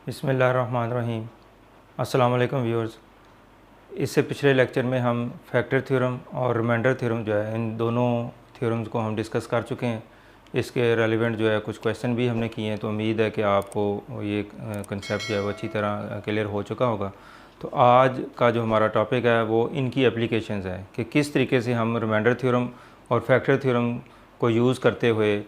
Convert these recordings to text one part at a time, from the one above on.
बिस्मिल्लाहिर्रहमानिर्रहीम। अस्सलाम वालेकुम व्यूअर्स। इससे पिछले लेक्चर में हम फैक्टर थ्योरम और रिमाइंडर थ्योरम जो है, इन दोनों थ्योरम्स को हम डिस्कस कर चुके हैं। इसके रेलिवेंट जो है कुछ क्वेश्चन भी हमने किए हैं, तो उम्मीद है कि आपको ये कंसेप्ट जो है वो अच्छी तरह क्लियर हो चुका होगा। तो आज का जो हमारा टॉपिक है वो इनकी एप्लीकेशंस है कि किस तरीके से हम रिमाइंडर थ्योरम और फैक्टर थ्योरम को यूज़ करते हुए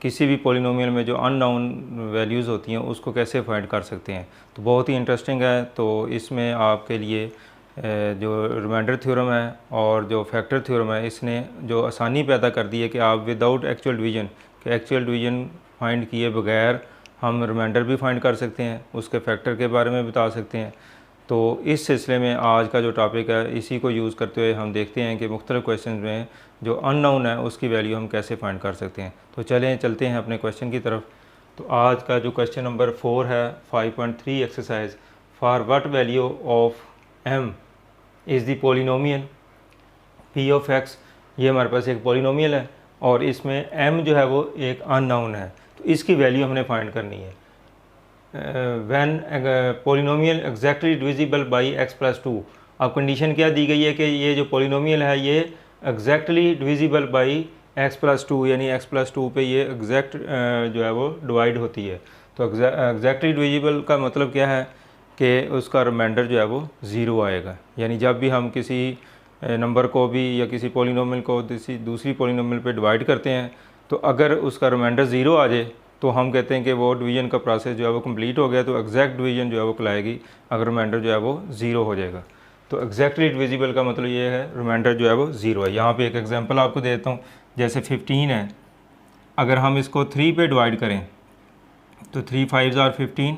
किसी भी पॉलिनोमियल में जो अननोन वैल्यूज़ होती हैं उसको कैसे फाइंड कर सकते हैं। तो बहुत ही इंटरेस्टिंग है। तो इसमें आपके लिए जो रिमाइंडर थ्योरम है और जो फैक्टर थ्योरम है, इसने जो आसानी पैदा कर दी है कि आप विदाउट एक्चुअल डिवीजन कि एक्चुअल डिवीजन फाइंड किए बगैर हम रिमाइंडर भी फाइंड कर सकते हैं, उसके फैक्टर के बारे में बता सकते हैं। तो इस सिलसिले में आज का जो टॉपिक है इसी को यूज़ करते हुए हम देखते हैं कि मुख्तलिफ़ क्वेश्चन में जो अननोन है उसकी वैल्यू हम कैसे फाइंड कर सकते हैं। तो चलते हैं अपने क्वेश्चन की तरफ। तो आज का जो क्वेश्चन नंबर 4 है 5.3 exercise, for what value of m is the polynomial p of x। ये हमारे पास एक पॉलिनोमियल है और इसमें m जो है वो एक अननोन है, तो इसकी वैल्यू हमने फाइंड करनी है। When polynomial exactly divisible by x plus to. अब कंडीशन क्या दी गई है कि ये जो पॉलिनोमियल है ये exactly divisible by x plus to, यानी x प्लस टू पे ये एग्जैक्ट जो है वो डिवाइड होती है। तो एग्जैक्टली डिविजिबल का मतलब क्या है कि उसका रिमाइंडर जो है वो ज़ीरो आएगा। यानी जब भी हम किसी नंबर को भी या किसी पॉलिनोमियल को दूसरी पॉलिनोमियल पे डिवाइड करते हैं, तो अगर उसका रिमाइंडर ज़ीरो आ जाए तो हम कहते हैं कि वो डिवीज़न का प्रोसेस जो है वो कंप्लीट हो गया। तो एग्जैक्ट डिवीज़न जो है वो कहलाएगी अगर रिमाइंडर जो है वो ज़ीरो हो जाएगा। तो एग्जैक्टली डिविजिबल का मतलब ये है रिमाइंडर जो है वो ज़ीरो है। यहाँ पे एक एग्जांपल आपको देता हूँ, जैसे 15 है, अगर हम इसको 3 पे डिवाइड करें तो 3 5 ज़ार 15,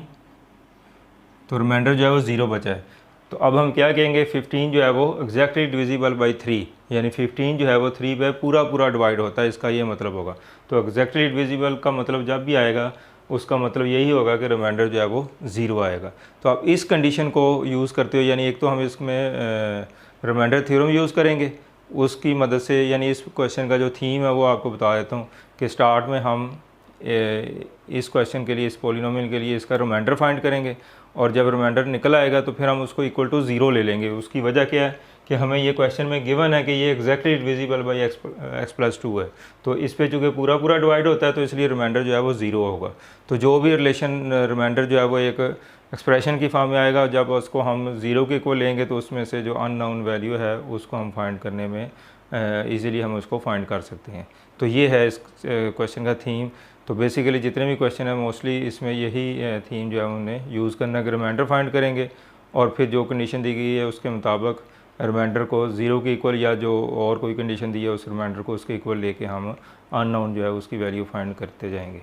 तो रिमाइंडर जो है वो ज़ीरो बचा है। तो अब हम क्या कहेंगे, 15 जो है वो एग्जैक्टली डिविजिबल बाई 3, यानी 15 जो है वो 3 पे पूरा डिवाइड होता है, इसका ये मतलब होगा। तो एग्जैक्टली डिविजिबल का मतलब जब भी आएगा उसका मतलब यही होगा कि रिमाइंडर जो है वो ज़ीरो आएगा। तो अब इस कंडीशन को यूज़ करते हुए, यानी एक तो हम इसमें रिमाइंडर थ्योरम यूज़ करेंगे उसकी मदद से, यानी इस क्वेश्चन का जो थीम है वो आपको बता देता हूँ कि स्टार्ट में हम इस क्वेश्चन के लिए, इस पॉलिनोमियल के लिए इसका रिमाइंडर फाइंड करेंगे और जब रिमाइंडर निकल आएगा तो फिर हम उसको इक्वल टू ज़ीरो ले लेंगे। उसकी वजह क्या है कि हमें ये क्वेश्चन में गिवन है कि ये exactly divisible by X plus two है। तो इस पे चूँकि पूरा डिवाइड होता है तो इसलिए रिमाइंडर जो है वो ज़ीरो होगा। तो जो भी रिलेशन रिमाइंडर जो है वो एक एक्सप्रेशन की फॉर्म में आएगा, जब उसको हम ज़ीरो के इक्वल लेंगे तो उसमें से जो अननोन वैल्यू है उसको हम फाइंड करने में ईज़िली हम उसको फाइंड कर सकते हैं। तो ये है इस क्वेश्चन का थीम। तो बेसिकली जितने भी क्वेश्चन है मोस्टली इसमें यही थीम जो है उन्हें यूज़ करना है कि रिमाइंडर फाइंड करेंगे और फिर जो कंडीशन दी गई है उसके मुताबिक रिमाइंडर को ज़ीरो के इक्वल या जो और कोई कंडीशन दी है उस रिमाइंडर को उसके इक्वल लेके हम अननोन जो है उसकी वैल्यू फाइंड करते जाएंगे।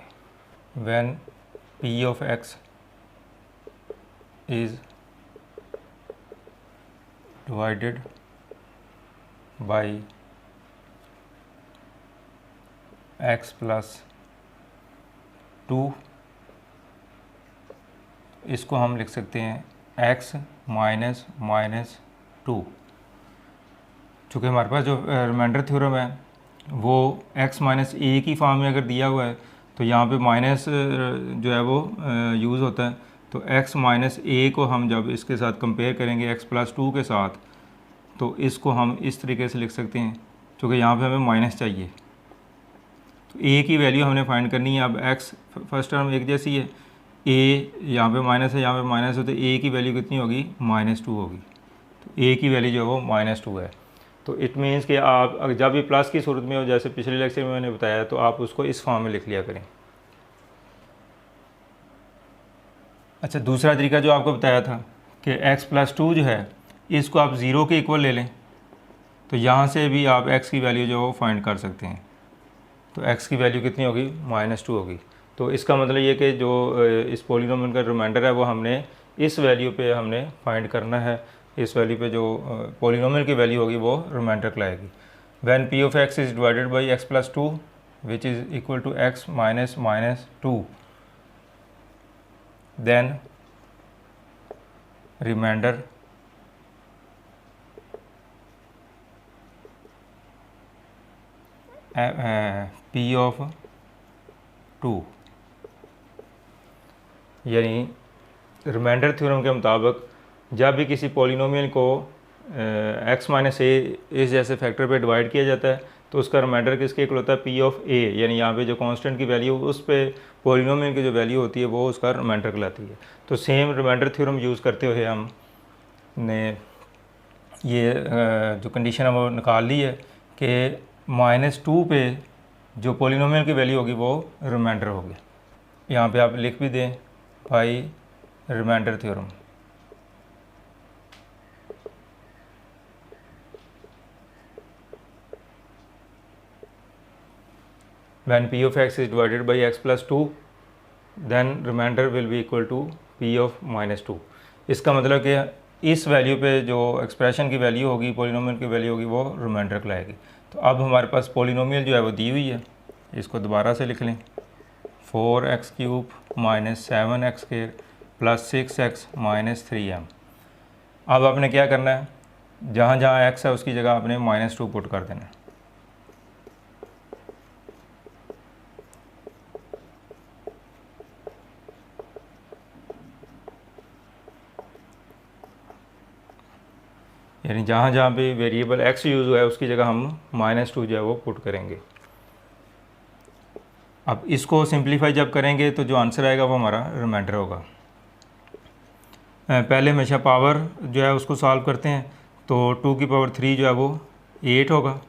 When p of x is divided by x plus to, इसको हम लिख सकते हैं x माइनस माइनस टू। चूँकि हमारे पास जो रिमाइंडर थ्योरम है वो x माइनस ए की फॉर्म में अगर दिया हुआ है तो यहाँ पे माइनस जो है वो यूज़ होता है। तो x माइनस ए को हम जब इसके साथ कंपेयर करेंगे x प्लस टू के साथ, तो इसको हम इस तरीके से लिख सकते हैं, चूँकि यहाँ पे हमें माइनस चाहिए तो a की वैल्यू हमने फाइंड करनी है। अब x फर्स्ट टर्म एक जैसी है, a यहाँ पे माइनस है, यहाँ पे माइनस है, तो a की वैल्यू कितनी होगी, माइनस टू होगी। तो a की वैल्यू जो है वो माइनस टू है। तो इट मीन्स कि आप जब भी प्लस की सूरत में हो, जैसे पिछले लेक्चर में मैंने बताया, तो आप उसको इस फॉर्म में लिख लिया करें। अच्छा, दूसरा तरीका जो आपको बताया था कि x प्लस टू जो है इसको आप ज़ीरो के इक्वल ले लें, तो यहाँ से भी आप x की वैल्यू जो है वो फाइंड कर सकते हैं। तो x की वैल्यू कितनी होगी, माइनस टू होगी। तो इसका मतलब ये कि जो इस पॉलिनोमियल का रिमाइंडर है वो हमने इस वैल्यू पे हमने फाइंड करना है। इस वैल्यू पे जो पॉलिनोमियल की वैल्यू होगी वो रिमाइंडर कहलाएगी। When p of x is divided by x plus two which is equal to x minus minus two, then remainder p of two. यानी रिमाइंडर थ्योरम के मुताबिक जब भी किसी पॉलिनोमियल को x माइनस ए इस जैसे फैक्टर पे डिवाइड किया जाता है तो उसका रिमाइंडर किसके इक्वल होता है, p ऑफ a, यानी यहाँ पे जो कांस्टेंट की वैल्यू उस पे पॉलिनोमियल की जो वैल्यू होती है वो उसका रिमाइंडर कहलाती है। तो सेम रिमाइंडर थ्योरम यूज़ करते हुए हम ने ये जो कंडीशन है वो निकाल ली है कि -2 पे जो पॉलिनोमियल की वैल्यू होगी वो रिमाइंडर होगी। यहाँ पे आप लिख भी दें by reminder theorem. When p of x is divided by x plus 2 then remainder will be equal to p of -2। इसका मतलब कि इस वैल्यू पे जो एक्सप्रेशन की वैल्यू होगी, पॉलिनोमियल की वैल्यू होगी, वो रिमाइंडर कहलाएगी। तो अब हमारे पास पॉलिनोमियल जो है वो दी हुई है, इसको दोबारा से लिख लें 4x³ minus 7x² plus 6x minus 3m। अब आपने क्या करना है, जहाँ जहाँ x है उसकी जगह आपने -2 पुट कर देना है। यानी जहाँ जहाँ भी वेरिएबल x यूज़ हुआ है उसकी जगह हम -2 जो है वो पुट करेंगे। अब इसको सिंप्लीफाई जब करेंगे तो जो आंसर आएगा वो हमारा रिमाइंडर होगा। पहले हमेशा पावर जो है उसको सॉल्व करते हैं, तो 2 की पावर 3 जो है वो 8 होगा,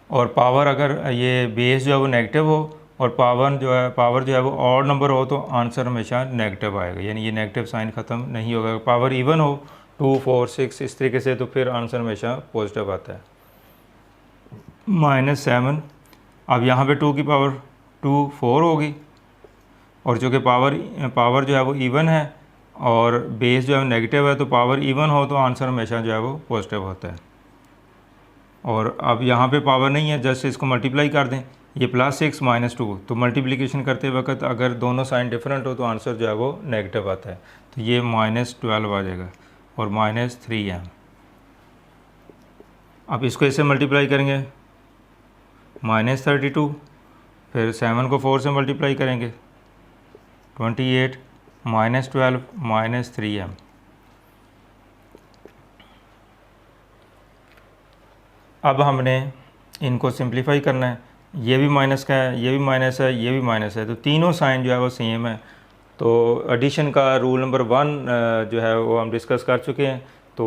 और पावर अगर ये बेस जो है वो नेगेटिव हो और पावर जो है वो ऑड नंबर हो तो आंसर हमेशा नेगेटिव आएगा, यानी ये नेगेटिव साइन ख़त्म नहीं होगा। पावर इवन हो 2, 4, 6 इस तरीके से तो फिर आंसर हमेशा पॉजिटिव आता है। -7, अब यहाँ पे 2 की पावर 2 4 होगी, और जो कि पावर जो है वो इवन है और बेस जो है नेगेटिव है, तो पावर इवन हो तो आंसर हमेशा जो है वो पॉजिटिव होता है। और अब यहाँ पे पावर नहीं है, जस्ट इसको मल्टीप्लाई कर दें, ये +6 -2, तो मल्टीप्लिकेशन करते वक्त अगर दोनों साइन डिफरेंट हो तो आंसर जो है वो नेगेटिव आता है। तो ये -12 आ जाएगा और -3m। अब इसको इससे मल्टीप्लाई करेंगे -32, फिर 7 को 4 से मल्टीप्लाई करेंगे 28, -12 -3m। अब हमने इनको सिंप्लीफाई करना है, ये भी माइनस का है, ये भी माइनस है, ये भी माइनस है, तो तीनों साइन जो है वो सेम है। तो एडिशन का रूल नंबर 1 जो है वो हम डिस्कस कर चुके हैं, तो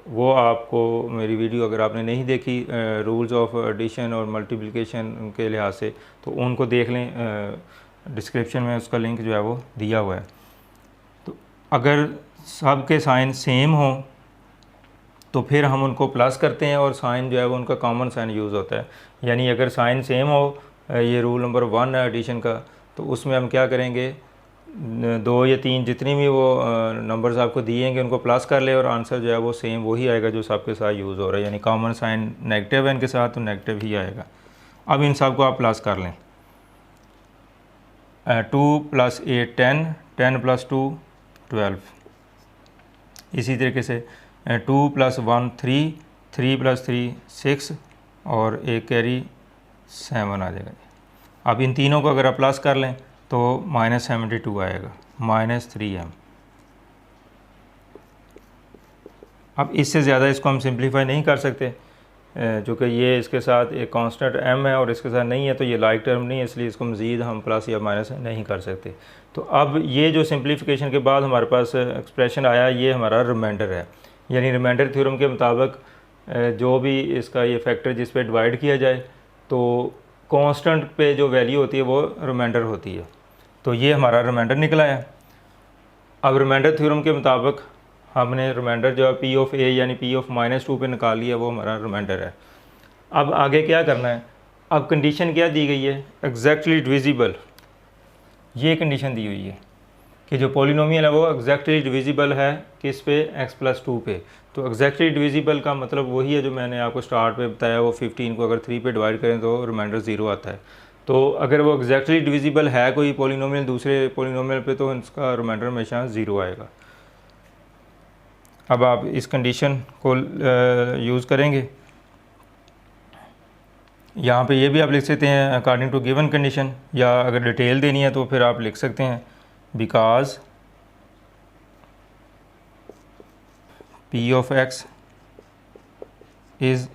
वो आपको मेरी वीडियो अगर आपने नहीं देखी रूल्स ऑफ एडिशन और मल्टीप्लिकेशन के लिहाज से, तो उनको देख लें, डिस्क्रिप्शन में उसका लिंक जो है वो दिया हुआ है। तो अगर सब के साइन सेम हों तो फिर हम उनको प्लस करते हैं और साइन जो है वो उनका कॉमन साइन यूज़ होता है। यानी अगर साइन सेम हो, ये रूल नंबर 1 है एडिशन का, तो उसमें हम क्या करेंगे, 2 या 3 जितनी भी वो नंबर्स आपको दिएंगे उनको प्लस कर ले और आंसर जो है वो सेम वही आएगा जो सबके साथ यूज़ हो रहा है। यानी कॉमन साइन नेगेटिव है इनके साथ, तो नेगेटिव ही आएगा। अब इन सब को आप प्लस कर लें, 2 + 8 10, 10 + 2 12। इसी तरीके से 2 + 1 3, 3 + 3 6, और एक कैरी 7 आ जाएगा। अब इन तीनों को अगर आप प्लस कर लें तो -72 आएगा, -3m। अब इससे ज़्यादा इसको हम सिंप्लीफाई नहीं कर सकते, चूँकि ये इसके साथ एक कांस्टेंट m है और इसके साथ नहीं है, तो ये लाइक टर्म नहीं है, इसलिए इसको मज़ीद हम प्लस या माइनस नहीं कर सकते। तो अब ये जो सिंप्लीफिकेशन के बाद हमारे पास एक्सप्रेशन आया, ये हमारा रिमाइंडर है। यानी रिमाइंडर थ्योरम के मुताबिक जो भी इसका ये फैक्टर जिस पे डिवाइड किया जाए तो कांस्टेंट पे जो वैल्यू होती है वो रिमाइंडर होती है। तो ये हमारा रिमाइंडर निकला है। अब रिमाइंडर थ्योरम के मुताबिक हमने रिमाइंडर जो है p ऑफ a यानी p ऑफ -2 पे निकाल लिया, वो हमारा रिमाइंडर है। अब आगे क्या करना है, अब कंडीशन क्या दी गई है, एग्जैक्टली डिविजिबल, ये कंडीशन दी हुई है कि जो पॉलिनोमियल है वो एग्जैक्टली डिविजिबल है किस पे, x+2 पे। तो एग्जैक्टली डिविजिबल का मतलब वही है जो मैंने आपको स्टार्ट पे बताया, वो 15 को अगर 3 पे डिवाइड करें तो रिमाइंडर 0 आता है। तो अगर वो एग्जैक्टली डिविजिबल है कोई पॉलिनोमियल दूसरे पॉलिनोमियल पे, तो इसका रिमाइंडर हमेशा 0 आएगा। अब आप इस कंडीशन को यूज़ करेंगे, यहाँ पे ये भी आप लिख सकते हैं अकॉर्डिंग टू गिवन कंडीशन, या अगर डिटेल देनी है तो फिर आप लिख सकते हैं because P of x is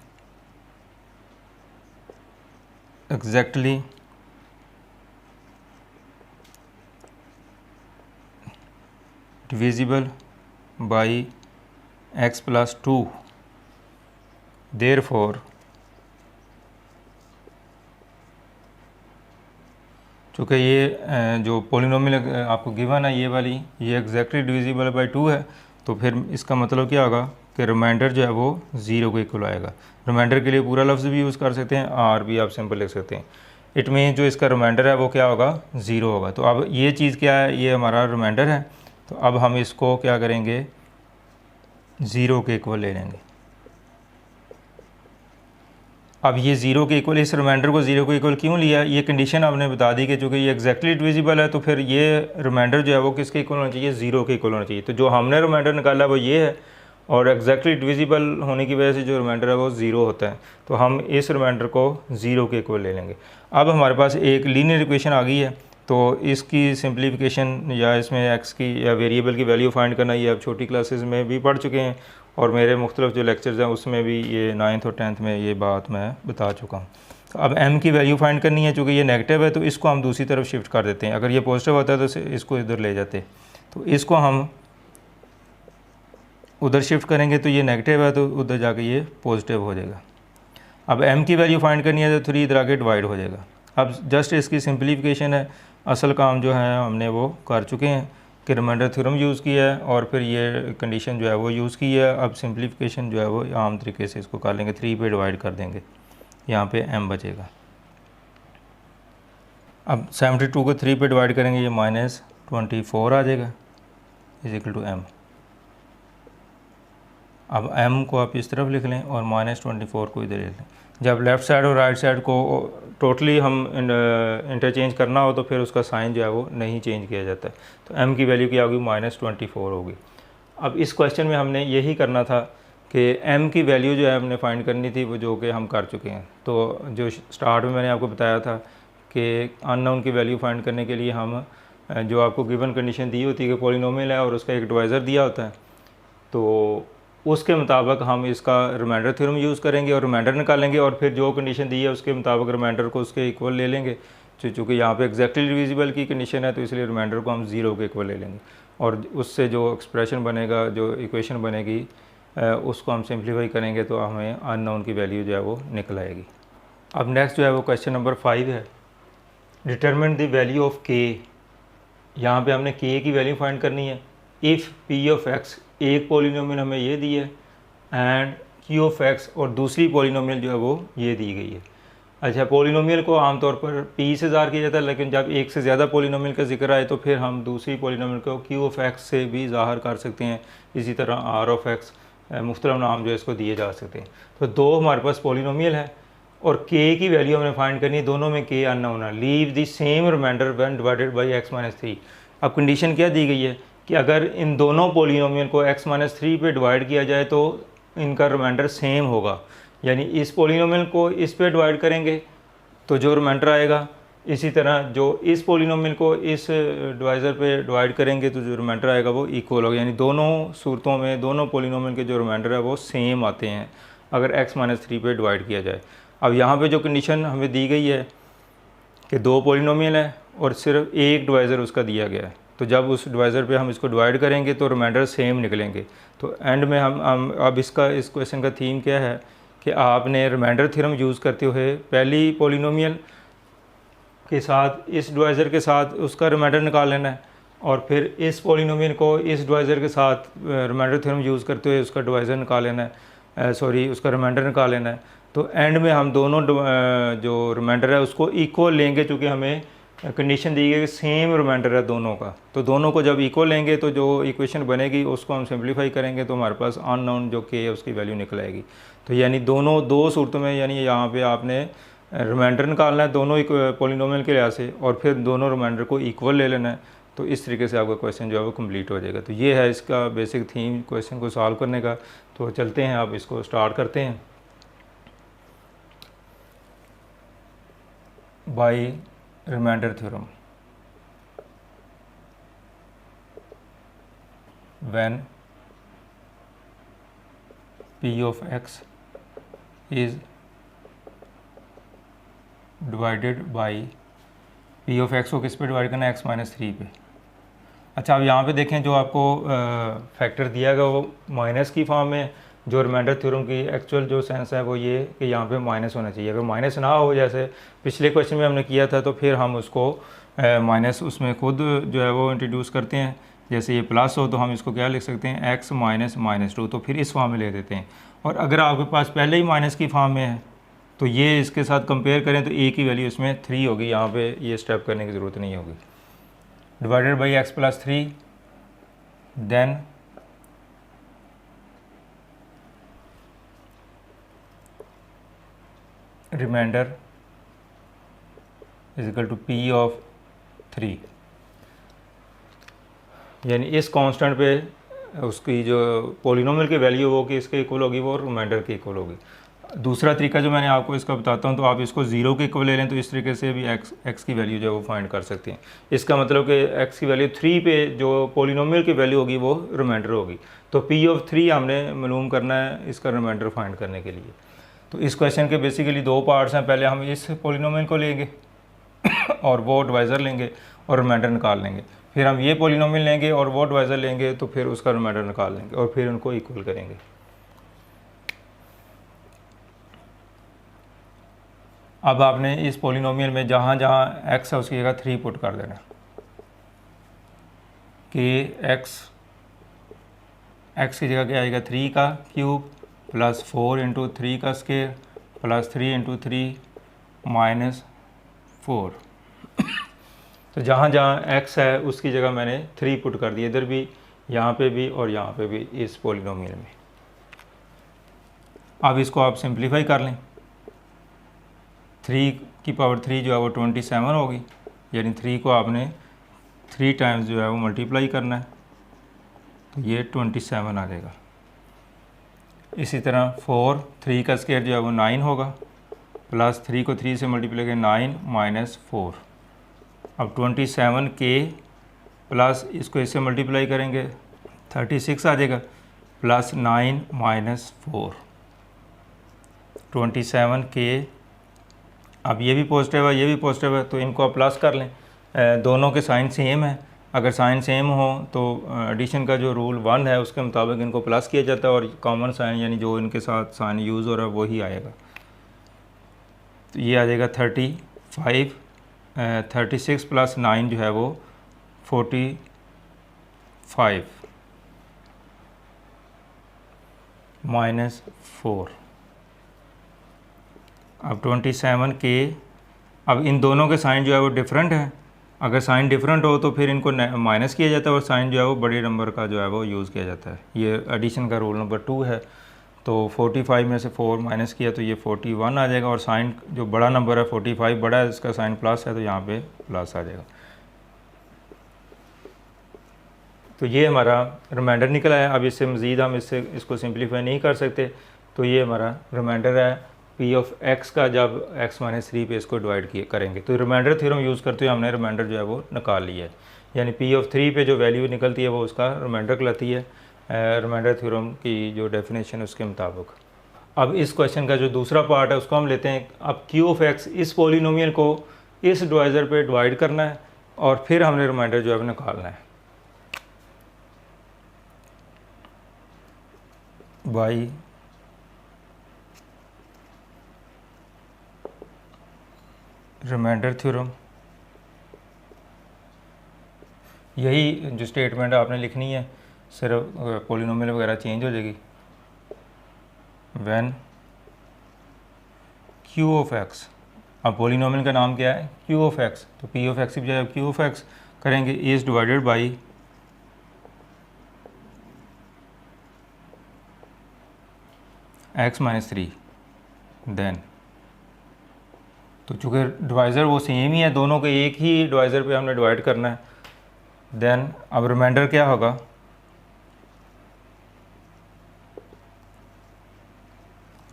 exactly divisible by x plus 2, therefore चूँकि ये जो पोलिनोमियल आपको गिवन है ये वाली, ये एग्जैक्टली डिविजिबल बाई 2 है, तो फिर इसका मतलब क्या होगा कि रिमाइंडर जो है वो 0 के इक्वल आएगा। रिमाइंडर के लिए पूरा लफ्ज़ भी यूज़ कर सकते हैं, आर भी आप सिंपल लिख सकते हैं। इट मीन जो इसका रिमाइंडर है वो क्या होगा, 0 होगा। तो अब ये चीज़ क्या है, ये हमारा रिमाइंडर है, तो अब हम इसको क्या करेंगे, 0 के इक्वल ले लेंगे। अब ये 0 के इक्वल, इस रिमाइंडर को 0 के इक्वल क्यों लिया, ये कंडीशन आपने बता दी कि चूँकि ये एग्जैक्टली डिविजिबल है, तो फिर ये रिमाइंडर जो है वो किसके इक्वल होना चाहिए, 0 के इक्वल होना चाहिए। तो जो हमने रिमाइंडर निकाला वो ये है, और एग्जैक्टली डिविजिबल होने की वजह से जो रिमाइंडर है वो 0 होता है, तो हम इस रिमाइंडर को 0 के इक्वल ले लेंगे। अब हमारे पास एक लीनियर इक्वेशन आ गई है, तो इसकी सिंप्लीफिकेशन या इसमें एक्स की या वेरिएबल की वैल्यू फाइंड करना, ये आप छोटी क्लासेस में भी पढ़ चुके हैं, और मेरे मुख्तलिफ जो लेक्चर्स हैं उसमें भी ये 9th और 10th में ये बात मैं बता चुका हूँ। तो अब m की वैल्यू फाइंड करनी है, चूँकि ये नेगेटिव है तो इसको हम दूसरी तरफ शिफ्ट कर देते हैं। अगर ये पॉजिटिव होता है तो इसको इधर ले जाते, तो इसको हम उधर शिफ्ट करेंगे, तो ये नेगेटिव है तो उधर जाके ये पॉजिटिव हो जाएगा। अब m की वैल्यू फाइंड करनी है तो 3 इधर आके डिवाइड हो जाएगा। अब जस्ट इसकी सिंप्लीफिकेशन है, असल काम जो है हमने वो कर चुके हैं कि रिमाइंडर थ्योरम यूज़ किया है और फिर ये कंडीशन जो है वो यूज़ की है। अब सिंप्लीफिकेशन जो है वो आम तरीके से इसको कर लेंगे, 3 पे डिवाइड कर देंगे, यहाँ पे m बचेगा। अब 72 को 3 पे डिवाइड करेंगे, ये -24 आ जाएगा इज इक्वल टू m। अब m को आप इस तरफ लिख लें और -24 को इधर लिख लें। जब लेफ़्ट साइड और राइट साइड को टोटली हम इंटरचेंज करना हो तो फिर उसका साइन जो है वो नहीं चेंज किया जाता है। तो m की वैल्यू क्या होगी, -24 होगी। अब इस क्वेश्चन में हमने यही करना था कि m की वैल्यू जो है हमने फाइंड करनी थी, वो जो कि हम कर चुके हैं। तो जो स्टार्ट में मैंने आपको बताया था कि अननोन की वैल्यू फाइंड करने के लिए हम जो आपको गिवन कंडीशन दी होती है कि पॉलिनोमियल है और उसका एक डिवाइज़र दिया होता है, तो उसके मुताबिक हम इसका रिमाइंडर थ्योरम यूज़ करेंगे और रिमाइंडर निकालेंगे, और फिर जो कंडीशन दी है उसके मुताबिक रिमाइंडर को उसके इक्वल ले लेंगे। चूँकि यहाँ पे एग्जैक्टली डिविजिबल की कंडीशन है तो इसलिए रिमाइंडर को हम 0 के इक्वल ले लेंगे, और उससे जो एक्सप्रेशन बनेगा, जो इक्वेशन बनेगी, उसको हम सिंप्लीफाई करेंगे तो हमें अननोन की वैल्यू जो है वो निकल आएगी। अब नेक्स्ट जो है वो क्वेश्चन नंबर 5 है, determine the value of k। यहाँ पे हमने k की वैल्यू फाइंड करनी है। इफ़ p ऑफ x, एक पॉलिनोमियल हमें ये दी है, एंड q ऑफ x और दूसरी पॉलिनोमियल जो है वो ये दी गई है। अच्छा, पॉलिनोमियल को आमतौर पर p से ज़ाहिर किया जाता है, लेकिन जब एक से ज़्यादा पॉलिनोमियल का जिक्र आए तो फिर हम दूसरी पॉलिनोमियल को q ऑफ x से भी ज़ाहिर कर सकते हैं। इसी तरह r ऑफ x, मुख्तलिफ नाम जो है इसको दिए जा सकते हैं। तो दो हमारे पास पॉलिनोमियल है और k की वैल्यू हमने फाइंड करनी है, दोनों में k अननोन है। Leave the same reminder when divided by x-3। अब कंडीशन क्या दी गई है कि अगर इन दोनों पॉलिनोमियल को x-3 पे डिवाइड किया जाए तो इनका रिमाइंडर सेम होगा, यानी इस पॉलिनोमियल को इस पे डिवाइड करेंगे तो जो रिमाइंडर आएगा, इसी तरह जो इस पॉलिनोमियल को इस डिवाइज़र पे डिवाइड करेंगे तो जो रिमाइंडर आएगा वो इक्वल होगा। यानी दोनों सूरतों में दोनों पॉलिनोमियल के जो रिमाइंडर है वो सेम आते हैं अगर x-3 पे डिवाइड किया जाए। अब यहाँ पे जो कंडीशन हमें दी गई है कि दो पॉलिनोमियल है और सिर्फ एक डिवाइज़र उसका दिया गया है, तो जब उस डिवाइज़र पे हम इसको डिवाइड करेंगे तो रिमाइंडर सेम निकलेंगे। तो एंड में हम अब इस क्वेश्चन का थीम क्या है कि आपने रिमाइंडर थ्योरम यूज़ करते हुए पहली पॉलिनोमियल के साथ इस डिवाइज़र के साथ उसका रिमाइंडर निकाल लेना है, और फिर इस पॉलिनोमियल को इस डिवाइज़र के साथ रिमाइंडर थ्योरम यूज़ करते हुए उसका डिवाइज़र निकाल लेना है, उसका रिमाइंडर निकाल लेना है। तो एंड में हम दोनों जो रिमाइंडर है उसको इक्वल लेंगे, चूँकि हमें कंडीशन दी गई कि सेम रिमाइंडर है दोनों का। तो दोनों को जब इक्वल लेंगे तो जो इक्वेशन बनेगी उसको हम सिंप्लीफाई करेंगे तो हमारे पास अननोन जो k है उसकी वैल्यू निकल आएगी। तो यानी दोनों दो सूरतों में, यानी यहाँ पे आपने रिमाइंडर निकालना है दोनों पॉलिनोमियल के लिहाज से, और फिर दोनों रिमाइंडर को इक्वल ले लेना है। तो इस तरीके से आपका क्वेश्चन जो है वो कंप्लीट हो जाएगा। तो ये है इसका बेसिक थीम क्वेश्चन को सॉल्व करने का। तो चलते हैं, आप इसको स्टार्ट करते हैं। By reminder theorem, when P of X is divided by, P of X को किस पे डिवाइड करना है, एक्स माइनस 3 पे। अच्छा, अब यहाँ पे देखें जो आपको फैक्टर दिया गया वो माइनस की फॉर्म में। जो रिमाइंडर थ्योरम की एक्चुअल जो सेंस है वो ये कि यहाँ पे माइनस होना चाहिए। अगर माइनस ना हो, जैसे पिछले क्वेश्चन में हमने किया था, तो फिर हम उसको माइनस उसमें खुद जो है वो इंट्रोड्यूस करते हैं। जैसे ये प्लस हो तो हम इसको क्या लिख सकते हैं, एक्स माइनस माइनस 2, तो फिर इस फॉर्म में ले देते हैं। और अगर आपके पास पहले ही माइनस की फॉर्म में है तो ये इसके साथ कंपेयर करें तो ए की वैल्यू इसमें 3 होगी। यहाँ पे ये स्टेप करने की ज़रूरत नहीं होगी। Divided by X plus 3, then reminder is equal to P of 3, यानी इस कांस्टेंट पे उसकी जो पोलिनोमियल की वैल्यू वो कि इसके इक्वल होगी, वो रिमाइंडर के इक्वल होगी। दूसरा तरीका जो मैंने आपको इसका बताता हूँ, तो आप इसको 0 के इक्वल ले लें तो इस तरीके से भी एक्स की वैल्यू जो है वो फाइंड कर सकते हैं। इसका मतलब कि एक्स की वैल्यू 3 पे जो पोलिनोमियल की वैल्यू होगी वो रिमाइंडर होगी। तो पी ऑफ 3 हमने मालूम करना है इसका रिमाइंडर फाइंड करने के लिए। तो इस क्वेश्चन के बेसिकली 2 पार्ट्स हैं। पहले हम इस पोलिनोमियल को लेंगे और वो डिवाइज़र लेंगे और रिमाइंडर निकाल लेंगे। फिर हम ये पोलिनोमियल लेंगे और वो डिवाइज़र लेंगे, तो फिर उसका रिमाइंडर निकाल लेंगे और फिर उनको इक्वल करेंगे। अब आपने इस पोलिनोमियल में जहाँ जहाँ एक्स है उसकी जगह 3 पुट कर देना कि एक्स की जगह क्या आएगा, 3 का क्यूब प्लस 4 इंटू 3 का स्क्वायर प्लस 3 इंटू 3 माइनस 4। तो जहाँ जहाँ x है उसकी जगह मैंने 3 पुट कर दिया, इधर भी, यहाँ पे भी और यहाँ पे भी इस पोलिनोमियल में। अब इसको आप सिंप्लीफाई कर लें। 3 की पावर 3 जो है वो 27 होगी, यानी 3 को आपने 3 टाइम्स जो है वो मल्टीप्लाई करना है, तो ये 27 आ जाएगा। इसी तरह 3 का स्क्वायर जो है वो 9 होगा, प्लस 3 को 3 से मल्टीप्लाई करें 9 माइनस 4। अब 27 के प्लस इसको इससे मल्टीप्लाई करेंगे 36 आ जाएगा, प्लस 9 माइनस 4। 27 के, अब ये भी पॉजिटिव है ये भी पॉजिटिव है, तो इनको आप प्लस कर लें। दोनों के साइन सेम है। अगर साइन सेम हो तो एडिशन का जो रूल 1 है उसके मुताबिक इनको प्लस किया जाता है और कॉमन साइन यानी जो इनके साथ साइन यूज़ हो रहा है वही आएगा। तो ये आ जाएगा 35, 36 प्लस 9 जो है वो 45 माइनस 4। अब 27 के, अब इन दोनों के साइन जो है वो डिफरेंट है। अगर साइन डिफरेंट हो तो फिर इनको माइनस किया जाता है और साइन जो है वो बड़े नंबर का जो है वो यूज़ किया जाता है। ये एडिशन का रूल नंबर 2 है। तो 45 में से 4 माइनस किया तो ये 41 आ जाएगा, और साइन जो बड़ा नंबर है 45 बड़ा है, इसका साइन प्लस है तो यहाँ पे प्लस आ जाएगा। तो ये हमारा रिमाइंडर निकला है। अब इससे मज़ीद हम इसको सिंप्लीफाई नहीं कर सकते, तो ये हमारा रिमाइंडर है पी ऑफ एक्स का। जब एक्स माइनस 3 पे इसको डिवाइड करेंगे तो रिमाइंडर थ्योरम यूज़ करते हुए हमने रिमाइंडर जो है वो निकाल लिया है, यानी पी ऑफ 3 पे जो वैल्यू निकलती है वो उसका रिमाइंडर कहलाती है रिमाइंडर थ्योरम की जो डेफिनेशन उसके मुताबिक। अब इस क्वेश्चन का जो दूसरा पार्ट है उसको हम लेते हैं। अब क्यू ऑफ एक्स, इस पोलिनोमियल को इस डिवाइज़र पे डिवाइड करना है और फिर हमने रिमाइंडर जो है निकालना है बाई रिमाइंडर थ्योरम। यही जो स्टेटमेंट आपने लिखनी है, सिर्फ पोलिनोमियल वगैरह चेंज हो जाएगी। व्हेन क्यू ऑफ एक्स, अब पोलिनोमियल का नाम क्या है, क्यू ऑफ एक्स, तो पी ऑफ एक्स की बजाय क्यू ऑफ एक्स करेंगे is divided by X minus 3। Then, तो चूँकि डिवाइज़र वो सेम ही है, दोनों के एक ही डिवाइज़र पे हमने डिवाइड करना है। देन अब रिमाइंडर क्या होगा,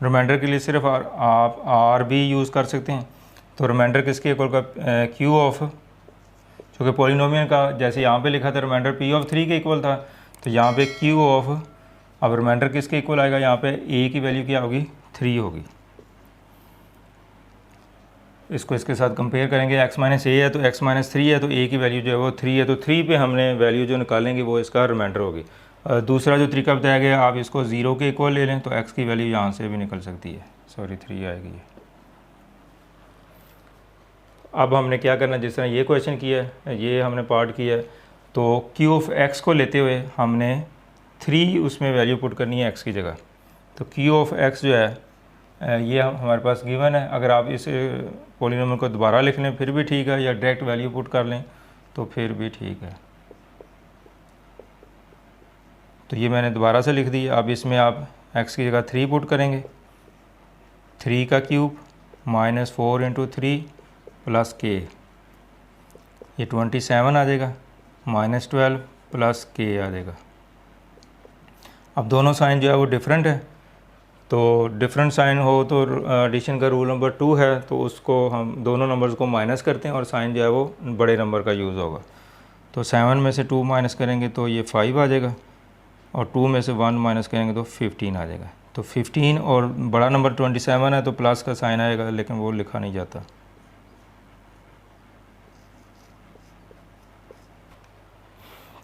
रिमाइंडर के लिए सिर्फ आप आर भी यूज़ कर सकते हैं। तो रिमाइंडर किसके इक्वल का, क्यू ऑफ, चूँकि पोलिनोमियल का जैसे यहाँ पे लिखा था रिमाइंडर पी ऑफ 3 के इक्वल था, तो यहाँ पे क्यू ऑफ अब रिमाइंडर किसके इक्वल आएगा, यहाँ पे ए की वैल्यू क्या होगी, 3 होगी। इसको इसके साथ कंपेयर करेंगे, x माइनस ए है तो x माइनस 3 है, तो a की वैल्यू जो है वो 3 है, तो 3 पे हमने वैल्यू जो निकालेंगे वो इसका रिमाइंडर होगी। दूसरा जो तरीका बताया गया, आप इसको 0 के इक्वल ले लें तो x की वैल्यू यहाँ से भी निकल सकती है, सॉरी 3 आएगी। अब हमने क्या करना, जिस तरह ये क्वेश्चन किया है, ये हमने पार्ट किया है, तो q ऑफ x को लेते हुए हमने 3 उसमें वैल्यू पुट करनी है x की जगह। तो q ऑफ x जो है ये हमारे पास गिवन है। अगर आप इस पॉलिनोमियल को दोबारा लिख लें फिर भी ठीक है, या डायरेक्ट वैल्यू पुट कर लें तो फिर भी ठीक है। तो ये मैंने दोबारा से लिख दी। अब इसमें आप x की जगह 3 पुट करेंगे, 3 का cube minus 4 into 3 plus k, ये 27 आ जाएगा, माइनस 12 प्लस k आ जाएगा। अब दोनों साइन जो है वो डिफरेंट है, तो डिफरेंट साइन हो तो एडिशन का रूल नंबर 2 है, तो उसको हम दोनों नंबर्स को माइनस करते हैं और साइन जो है वो बड़े नंबर का यूज़ होगा। तो 7 में से 2 माइनस करेंगे तो ये 5 आ जाएगा, और 2 में से 1 माइनस करेंगे तो 15 आ जाएगा। तो 15 और बड़ा नंबर 27 है तो प्लस का साइन आएगा, लेकिन वो लिखा नहीं जाता।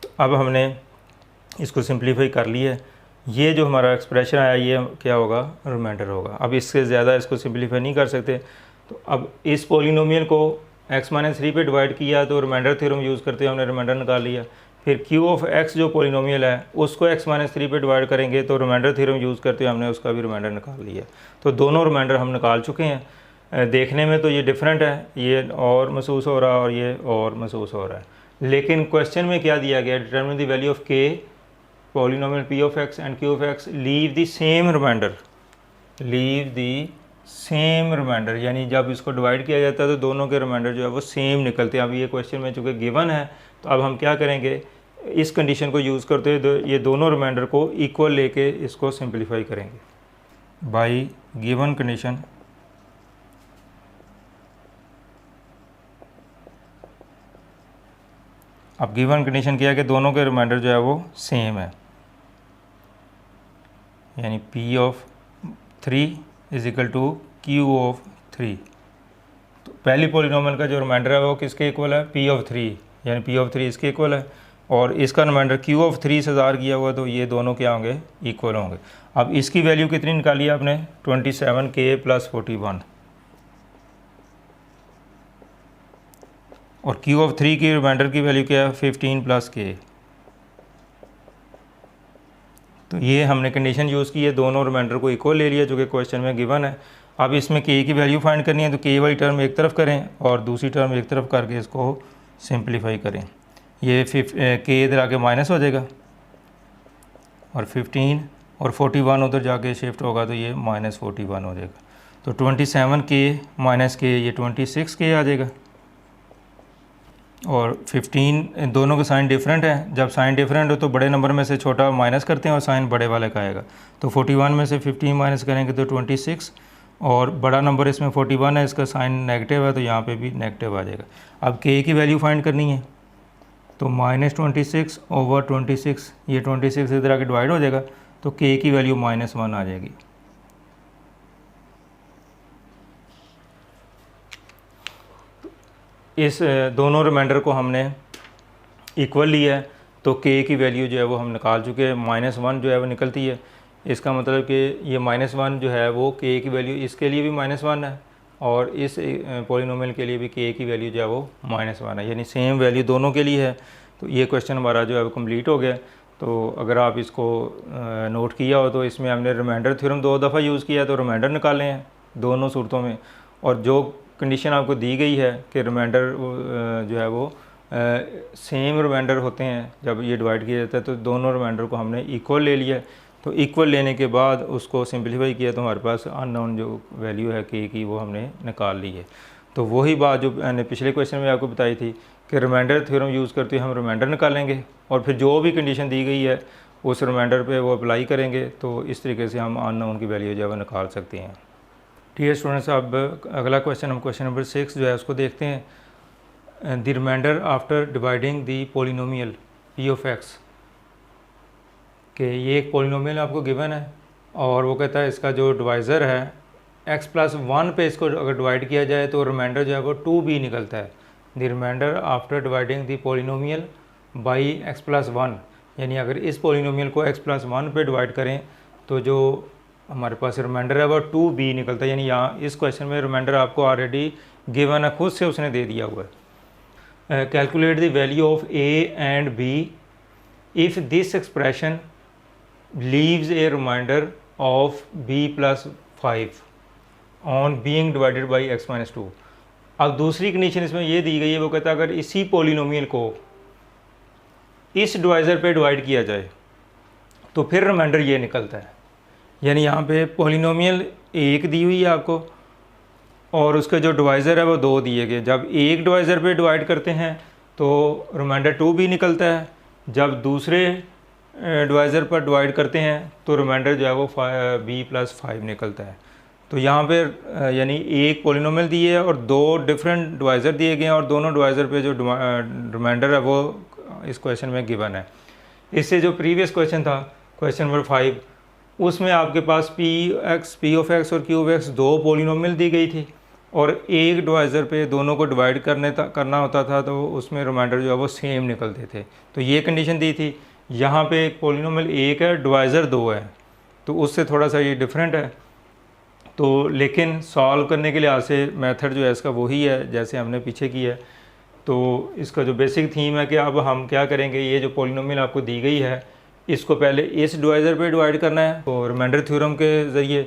तो अब हमने इसको सिंप्लीफाई कर लिया है। ये जो हमारा एक्सप्रेशन आया ये क्या होगा, रिमाइंडर होगा। अब इससे ज़्यादा इसको सिंप्लीफाई नहीं कर सकते, तो अब इस पॉलिनोमियल को x माइनस 3 पे डिवाइड किया तो रिमाइंडर थ्योरम यूज़ करते हुए हमने रिमाइंडर निकाल लिया। फिर q ऑफ x जो पॉलिनोमियल है उसको x माइनस 3 पे डिवाइड करेंगे तो रिमाइंडर थ्योरम यूज़ करते हुए हमने उसका भी रिमाइंडर निकाल लिया। तो दोनों रिमाइंडर हम निकाल चुके हैं। देखने में तो ये डिफरेंट है, ये और महसूस हो रहा है और ये और महसूस हो रहा है, लेकिन क्वेश्चन में क्या दिया गया, determine the value of k polynomial p of x and q of x leave the same reminder, leave the same reminder, यानी जब इसको डिवाइड किया जाता है तो दोनों के रिमाइंडर जो है वो सेम निकलते हैं। अब ये क्वेश्चन में चूँकि गिवन है तो अब हम क्या करेंगे, इस कंडीशन को यूज़ करते हुए ये दोनों रिमाइंडर को इक्वल लेके इसको सिंप्लीफाई करेंगे बाय गिवन कंडीशन। अब गिवन कंडीशन क्या है कि दोनों के रिमाइंडर जो है वो सेम है, यानी p of 3 is equal to q of 3। तो पहली पॉलिनोमियल का जो रिमाइंडर है वो किसके इक्वल है, p ऑफ 3, यानी p ऑफ 3 इसके इक्वल है, और इसका रिमाइंडर q ऑफ 3 से ज़ार किया हुआ, तो ये दोनों क्या होंगे, इक्वल होंगे। अब इसकी वैल्यू कितनी निकाली आपने, 27k प्लस 41, और q ऑफ 3 की रिमाइंडर की वैल्यू क्या है, 15 प्लस k। तो ये हमने कंडीशन यूज़ की है, दोनों रिमाइंडर को इक्वल ले लिया जो कि क्वेश्चन में गिवन है। अब इसमें k की वैल्यू फाइंड करनी है, तो k वाली टर्म एक तरफ करें और दूसरी टर्म एक तरफ करके इसको सिंप्लीफाई करें। ये k इधर आके माइनस हो जाएगा, और 15 और 41 उधर जाके शिफ्ट होगा तो ये माइनस 41 हो जाएगा। तो 27k माइनस k, ये 26k आ जाएगा, और 15 दोनों के साइन डिफरेंट है। जब साइन डिफरेंट हो तो बड़े नंबर में से छोटा माइनस करते हैं और साइन बड़े वाले का आएगा। तो 41 में से 15 माइनस करेंगे तो 26, और बड़ा नंबर इसमें 41 है, इसका साइन नेगेटिव है तो यहाँ पे भी नेगेटिव आ जाएगा। अब k की वैल्यू फाइंड करनी है, तो -26 ओवर 26, ये 26 इधर आके डिवाइड हो जाएगा, तो k की वैल्यू -1 आ जाएगी। इस दोनों रिमाइंडर को हमने इक्वल लिया है, तो k की वैल्यू जो है वो हम निकाल चुके हैं, -1 जो है वो निकलती है। इसका मतलब कि ये -1 जो है वो k की वैल्यू इसके लिए भी -1 है, और इस पॉलिनोमियल के लिए भी k की वैल्यू जो है वो -1 है, यानी सेम वैल्यू दोनों के लिए है। तो ये क्वेश्चन हमारा जो है वो कम्प्लीट हो गया। तो अगर आप इसको नोट किया हो तो इसमें हमने रिमाइंडर थ्योरम 2 दफ़ा यूज़ किया, तो रिमाइंडर निकाले हैं दोनों सूरतों में, और जो कंडीशन आपको दी गई है कि रिमाइंडर जो है वो सेम रिमाइंडर होते हैं जब ये डिवाइड किया जाता है, तो दोनों रिमाइंडर को हमने इक्वल ले लिया। तो इक्वल लेने के बाद उसको सिंप्लीफाई किया तो हमारे पास अननोन जो वैल्यू है k की वो हमने निकाल ली है। तो वही बात जो मैंने पिछले क्वेश्चन में आपको बताई थी कि रिमाइंडर थ्योरम यूज़ करते हम रिमाइंडर निकालेंगे, और फिर जो भी कंडीशन दी गई है उस रिमाइंडर पे वो अप्लाई करेंगे, तो इस तरीके से हम अननोन की वैल्यू जो है वो निकाल सकते हैं। ठीक है स्टूडेंट्स, अब अगला क्वेश्चन हम क्वेश्चन नंबर 6 जो है उसको देखते हैं। The reminder after dividing the polynomial p of x कि ये एक पॉलिनोमियल आपको गिवन है और वो कहता है इसका जो डिवाइज़र है x+1 पे इसको अगर डिवाइड किया जाए तो रिमाइंडर जो है वो 2b निकलता है। The reminder after dividing the polynomial by x+1, यानी अगर इस पॉलिनोमियल को x+1 पे डिवाइड करें तो जो हमारे पास रिमाइंडर है वो 2b निकलता है। यानी यहाँ इस क्वेश्चन में रिमाइंडर आपको ऑलरेडी गिवन है, खुद से उसने दे दिया हुआ है। Calculate the value of a and b if this expression leaves a reminder of b+5 on being divided by x-2। अब दूसरी कंडीशन इसमें ये दी गई है, वो कहता है अगर इसी पॉलिनोमियल को इस डिवाइज़र पे डिवाइड किया जाए तो फिर रिमाइंडर ये निकलता है। यानी यहाँ पे पॉलिनोमियल 1 दी हुई है आपको और उसके जो डिवाइज़र है वो 2 दिए गए। जब एक डिवाइज़र पे डिवाइड करते हैं तो रिमाइंडर 2 भी निकलता है, जब दूसरे डिवाइज़र पर डिवाइड करते हैं तो रिमाइंडर जो है वो b+5 निकलता है। तो यहाँ पे यानी एक पॉलिनोमियल दिए है और 2 डिफरेंट डिवाइज़र दिए गए हैं और दोनों डिवाइज़र पे जो रिमाइंडर है वो इस क्वेश्चन में गिवन है। इससे जो प्रीवियस क्वेश्चन था, क्वेश्चन नंबर 5, उसमें आपके पास p(x) और q(x) 2 पॉलिनोमियल दी गई थी और एक डिवाइज़र पे दोनों को डिवाइड करना होता था, तो उसमें रिमाइंडर जो है वो सेम निकलते थे। तो ये कंडीशन दी थी। यहाँ पे एक पॉलिनोमियल 1 है, डिवाइज़र 2 है, तो उससे थोड़ा सा ये डिफरेंट है। तो लेकिन सॉल्व करने के लिहाज से मेथड जो है इसका वही है जैसे हमने पीछे किया है। तो इसका जो बेसिक थीम है कि अब हम क्या करेंगे, ये जो पॉलिनोमियल आपको दी गई है इसको पहले इस डिवाइज़र पे डिवाइड करना है तो रिमाइंडर थ्योरम के ज़रिए,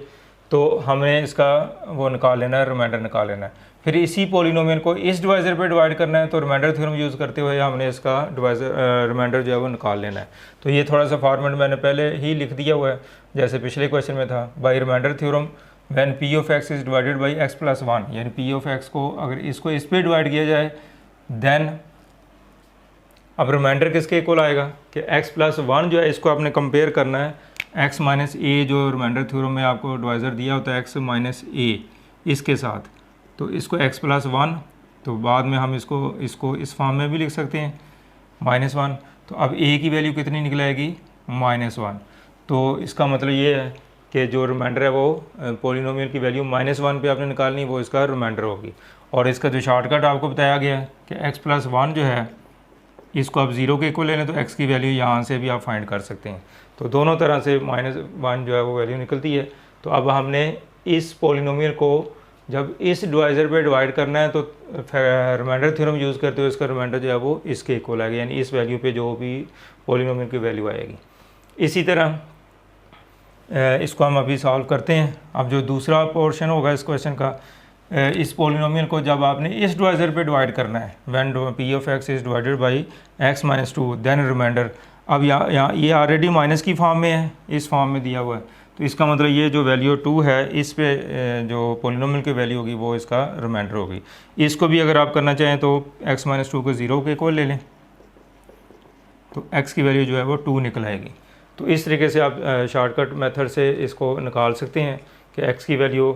तो हमें इसका वो निकाल लेना है, रिमाइंडर निकाल लेना है। फिर इसी पॉलिनोमियल को इस डिवाइज़र पे डिवाइड करना है तो रिमाइंडर थ्योरम यूज़ करते हुए हमने इसका रिमाइंडर जो है वो निकाल लेना है। तो ये थोड़ा सा फॉर्मेट मैंने पहले ही लिख दिया हुआ है जैसे पिछले क्वेश्चन में था। By reminder theorem when p(x) is divided by x+1, यानी p(x) को अगर इसको इस पर डिवाइड किया जाए देन अब रिमाइंडर किसके इक्वल आएगा कि x+1 जो है इसको आपने कंपेयर करना है x-a, जो रिमाइंडर थ्योरम में आपको डिवाइज़र दिया होता है x-a इसके साथ। तो इसको x+1, तो बाद में हम इसको इस फॉर्म में भी लिख सकते हैं -1। तो अब a की वैल्यू कितनी निकल आएगी -1। तो इसका मतलब ये है कि जो रिमाइंडर है वो पॉलिनोमियल की वैल्यू -1 पे आपने निकालनी, वो इसका रिमाइंडर होगी। और इसका जो शॉर्टकट आपको बताया गया है कि x+1 जो है इसको आप 0 के इक्वल ले लें तो x की वैल्यू यहाँ से भी आप फाइंड कर सकते हैं। तो दोनों तरह से -1 जो है वो वैल्यू निकलती है। तो अब हमने इस पॉलिनोमियल को जब इस डिवाइज़र पे डिवाइड करना है तो रिमाइंडर थ्योरम यूज़ करते हुए इसका रिमाइंडर जो है वो इसके इक्वल आएगा, यानी इस वैल्यू पे जो भी पॉलिनोमियल की वैल्यू आएगी। इसी तरह इसको हम अभी सॉल्व करते हैं। अब जो दूसरा पोर्शन होगा इस क्वेश्चन का, इस पॉलिनोमियल को जब आपने इस डिवाइज़र पे डिवाइड करना है when p(x) is divided by x-2 then reminder. अब यहाँ ये ऑलरेडी माइनस की फॉर्म में है, इस फॉर्म में दिया हुआ है, तो इसका मतलब ये जो वैल्यू 2 है इस पे जो पॉलिनोमियल की वैल्यू होगी वो इसका रिमाइंडर होगी। इसको भी अगर आप करना चाहें तो x-2 को 0 के इक्वल ले लें तो x की वैल्यू जो है वो 2 निकल आएगी। तो इस तरीके से आप शॉर्टकट मेथड से इसको निकाल सकते हैं कि x की वैल्यू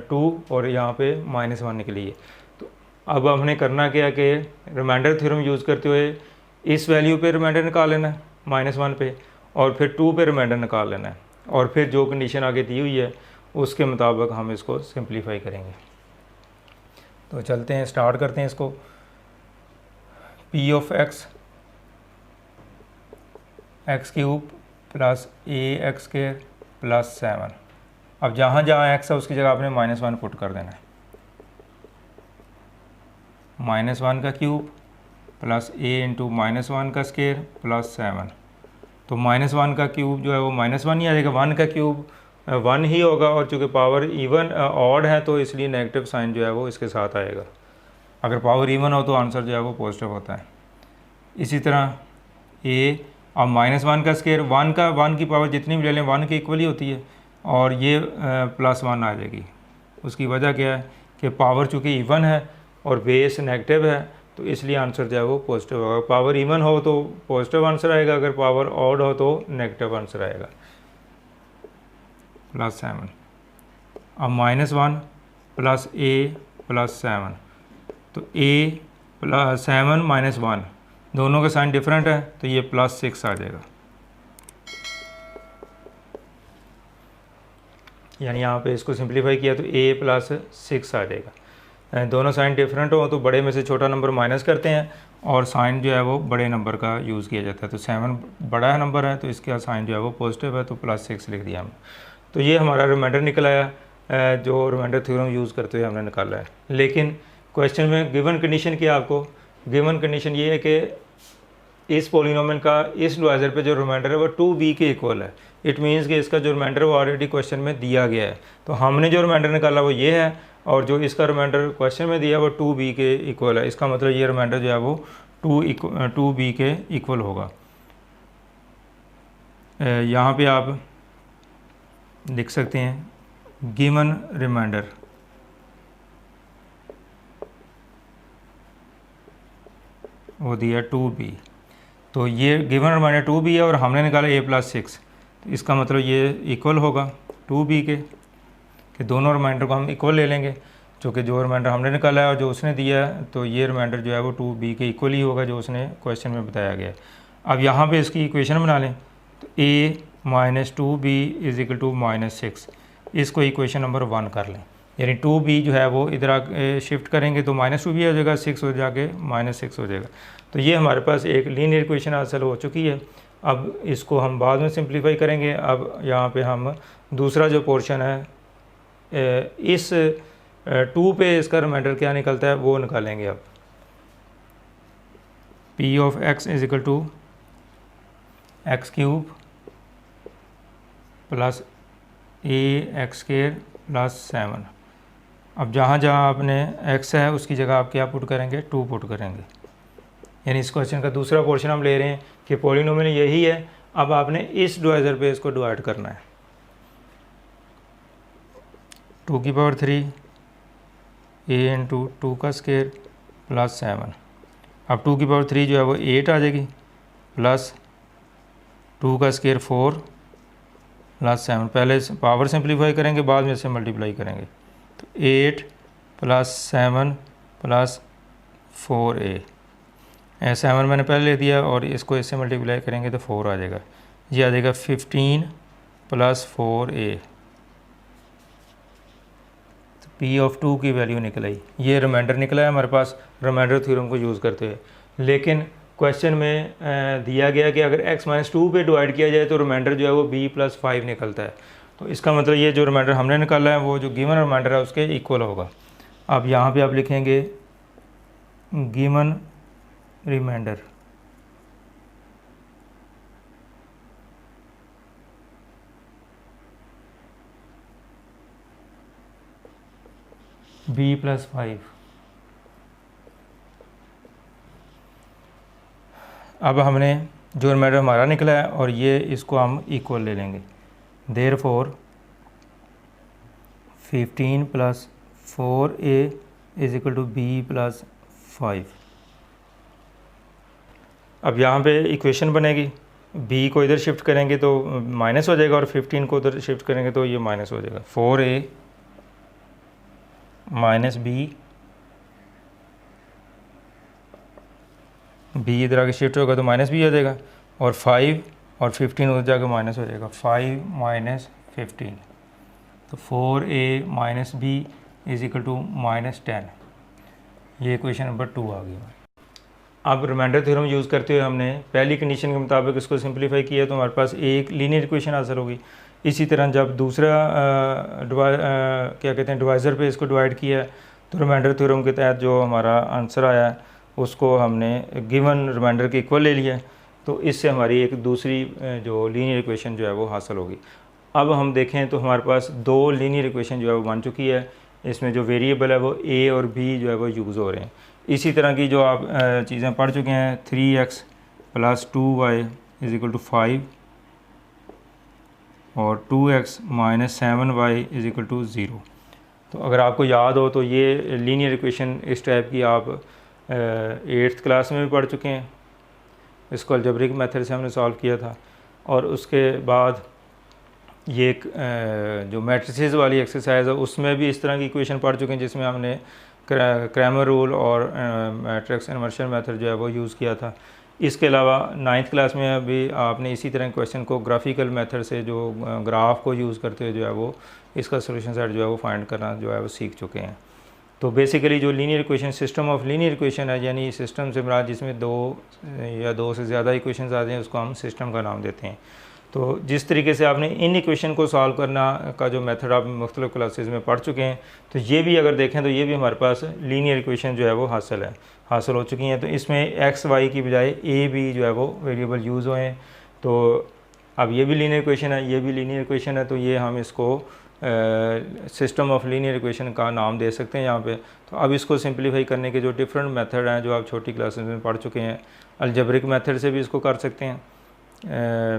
2 और यहाँ पे -1 निकली है। तो अब हमने करना क्या है कि रिमाइंडर थ्योरम यूज़ करते हुए इस वैल्यू पे रिमाइंडर निकाल लेना है -1 पे, और फिर 2 पे रिमाइंडर निकाल लेना है, और फिर जो कंडीशन आगे दी हुई है उसके मुताबिक हम इसको सिंप्लीफाई करेंगे। तो चलते हैं, स्टार्ट करते हैं इसको। p(x) x³ plus ax² plus 7। अब जहाँ जहाँ x है उसकी जगह आपने -1 पुट कर देना है। -1 का क्यूब प्लस a इंटू -1 का स्केयर प्लस 7। तो -1 का क्यूब जो है वो -1 ही आ जाएगा, 1 का क्यूब 1 ही होगा, और चूँकि पावर इवन ऑड है तो इसलिए नेगेटिव साइन जो है वो इसके साथ आएगा। अगर पावर इवन हो तो आंसर जो है वो पॉजिटिव होता है। इसी तरह a, अब -1 का स्केयर 1 की पावर जितनी भी ले लें 1 के इक्वल ही होती है, और ये +1 आ जाएगी। उसकी वजह क्या है कि पावर चूँकि इवन है और बेस नेगेटिव है तो इसलिए आंसर जो है वो पॉजिटिव होगा। पावर इवन हो तो पॉजिटिव आंसर आएगा, अगर पावर ऑड हो तो नेगेटिव आंसर आएगा। +7। अब -1 प्लस a प्लस 7, तो a प्लस 7 -1 दोनों का साइन डिफरेंट है तो ये +6 आ जाएगा। यानी यहाँ पे इसको सिंप्लीफाई किया तो a प्लस 6 आ जाएगा। दोनों साइन डिफरेंट हो तो बड़े में से छोटा नंबर माइनस करते हैं और साइन जो है वो बड़े नंबर का यूज़ किया जाता है। तो 7 बड़ा नंबर है तो इसका साइन जो है वो पॉजिटिव है, तो +6 लिख दिया हमने। तो ये हमारा रिमाइंडर निकल आया, जो रिमाइंडर थ्योरम यूज़ करते हुए हमने निकाला है। लेकिन क्वेश्चन में गिवन कंडीशन क्या, आपको गिवन कंडीशन ये है कि इस पॉलिनोमियल का इस डिवाइज़र पे जो रिमाइंडर है वो 2b के इक्वल है। इट मीन्स कि इसका जो रिमाइंडर वो ऑलरेडी क्वेश्चन में दिया गया है। तो हमने जो रिमाइंडर निकाला वो ये है और जो इसका रिमाइंडर क्वेश्चन में दिया वो 2b के इक्वल है। इसका मतलब ये रिमाइंडर जो है वो 2b के इक्वल होगा। यहाँ पे आप लिख सकते हैं गिवन रिमाइंडर वो दिया 2b, तो ये गिवन रिमाइंडर 2b है और हमने निकाला a + 6, तो इसका मतलब ये इक्वल होगा 2b के, कि दोनों रिमाइंडर को हम इक्वल ले लेंगे, क्योंकि जो रिमाइंडर हमने निकाला है और जो उसने दिया है तो ये रिमाइंडर जो है वो 2b के इक्वल ही होगा जो उसने क्वेश्चन में बताया गया है। अब यहाँ पे इसकी इक्वेशन बना लें तो a - 2b = -6, इसको इक्वेशन नंबर 1 कर लें। यानी 2b जो है वो इधर शिफ्ट करेंगे तो -2b हो जाएगा, 6 हो जाके -6 हो जाएगा। तो ये हमारे पास एक लीनियर इक्वेशन हासिल हो चुकी है। अब इसको हम बाद में सिंप्लीफाई करेंगे। अब यहाँ पे हम दूसरा जो पोर्शन है इस 2 पे इसका रिमाइंडर क्या निकलता है वो निकालेंगे। अब p of x = x³ + ax² + 7। अब जहाँ जहाँ आपने x है उसकी जगह आप क्या पुट करेंगे, 2 पुट करेंगे। यानी इस क्वेश्चन का दूसरा पोर्शन हम ले रहे हैं कि पॉलिनोमियल यही है। अब आपने इस डिवाइज़र पे इसको डिवाइड करना है। 2³ a × 2² + 7। अब 2³ जो है वो 8 आ जाएगी, प्लस 2² 4 + 7। पहले पावर सिंप्लीफाई करेंगे, बाद में से मल्टीप्लाई करेंगे। तो 8 + 7 + 4a, 7 मैंने पहले ले दिया और इसको इससे मल्टीप्लाई करेंगे तो 4 आ जाएगा। ये आ जाएगा 15 + 4a। p of 2 की वैल्यू निकल आई। ये रिमाइंडर निकला है हमारे पास रिमाइंडर थ्योरम को यूज़ करते हुए। लेकिन क्वेश्चन में दिया गया कि अगर x - 2 पे डिवाइड किया जाए तो रिमाइंडर जो है वो b + 5 निकलता है। तो इसका मतलब ये जो रिमाइंडर हमने निकाला है वो जो गिवन रिमाइंडर है उसके इक्वल होगा। अब यहाँ पे आप लिखेंगे गिवन रिमाइंडर b + 5। अब हमने जो रिमाइंडर हमारा निकला है और ये इसको हम इक्वल ले लेंगे। Therefore 15 + 4a = b + 5। अब यहाँ पे इक्वेशन बनेगी, b को इधर शिफ्ट करेंगे तो माइनस हो जाएगा और 15 को उधर शिफ्ट करेंगे तो ये माइनस हो जाएगा। 4a - b, b इधर आके शिफ्ट होगा तो -b हो जाएगा और 5 और 15 उधर जाके माइनस हो जाएगा। 5 - 15, तो 4a - b = -10। ये इक्वेशन नंबर 2 आ गई। अब रिमाइंडर थ्योरम यूज़ करते हुए हमने पहली कंडीशन के मुताबिक इसको सिंप्लीफाई किया तो हमारे पास एक लीनियर इक्वेशन हासिल होगी। इसी तरह जब दूसरा क्या कहते हैं डिवाइज़र पे इसको डिवाइड किया तो रिमाइंडर थ्योरम के तहत जो हमारा आंसर आया उसको हमने गिवन रिमाइंडर के इक्वल ले लिया, तो इससे हमारी एक दूसरी जो लीनियर इक्वेशन जो है वो हासिल होगी। अब हम देखें तो हमारे पास 2 लीनियर इक्वेशन जो है वो बन चुकी है। इसमें जो वेरिएबल है वो a और b जो है वो यूज़ हो रहे हैं। इसी तरह की जो आप चीज़ें पढ़ चुके हैं 3x + 2y = 5 और 2x - 7y = 0। तो अगर आपको याद हो तो ये लीनियर इक्वेशन इस टाइप की आप 8th क्लास में भी पढ़ चुके हैं। इसको अलजेब्रिक मेथड से हमने सॉल्व किया था। और उसके बाद ये एक जो मैट्रिसेस वाली एक्सरसाइज है उसमें भी इस तरह की इक्वेशन पढ़ चुके हैं जिसमें हमने क्रैमर रूल और मैट्रिक्स इन्वर्शन मेथड जो है वो यूज़ किया था। इसके अलावा 9th क्लास में अभी आपने इसी तरह क्वेश्चन को ग्राफिकल मेथड से जो ग्राफ को यूज़ करते हुए जो है वो इसका सोल्यूशन सेट जो है वो फाइंड करना जो है वो सीख चुके हैं। तो बेसिकली जो linear equation, system of linear equation है, यानी सिस्टम से मुराद जिसमें दो या दो से ज़्यादा इक्वेशंस आते हैं उसको हम सिस्टम का नाम देते हैं। तो जिस तरीके से आपने इन इक्वेशन को सॉल्व करना का जो मेथड आप मुख्तलिफ क्लासेस में पढ़ चुके हैं, तो ये भी अगर देखें तो ये भी हमारे पास लीनियर इक्वेशन जो है वो हासिल हो चुकी हैं। तो इसमें एक्स वाई की बजाय ए बी जो है वो वेरिएबल यूज़ हुए हैं। तो अब ये भी लीनियर इक्वेशन है, ये भी लीनियर इक्वेशन है, तो ये हम इसको सिस्टम ऑफ लीनियर इक्वेशन का नाम दे सकते हैं यहाँ पे। तो अब इसको सिंप्लीफाई करने के जो डिफरेंट मेथड हैं जो आप छोटी क्लासेस में पढ़ चुके हैं, अलजेब्रिक मेथड से भी इसको कर सकते हैं,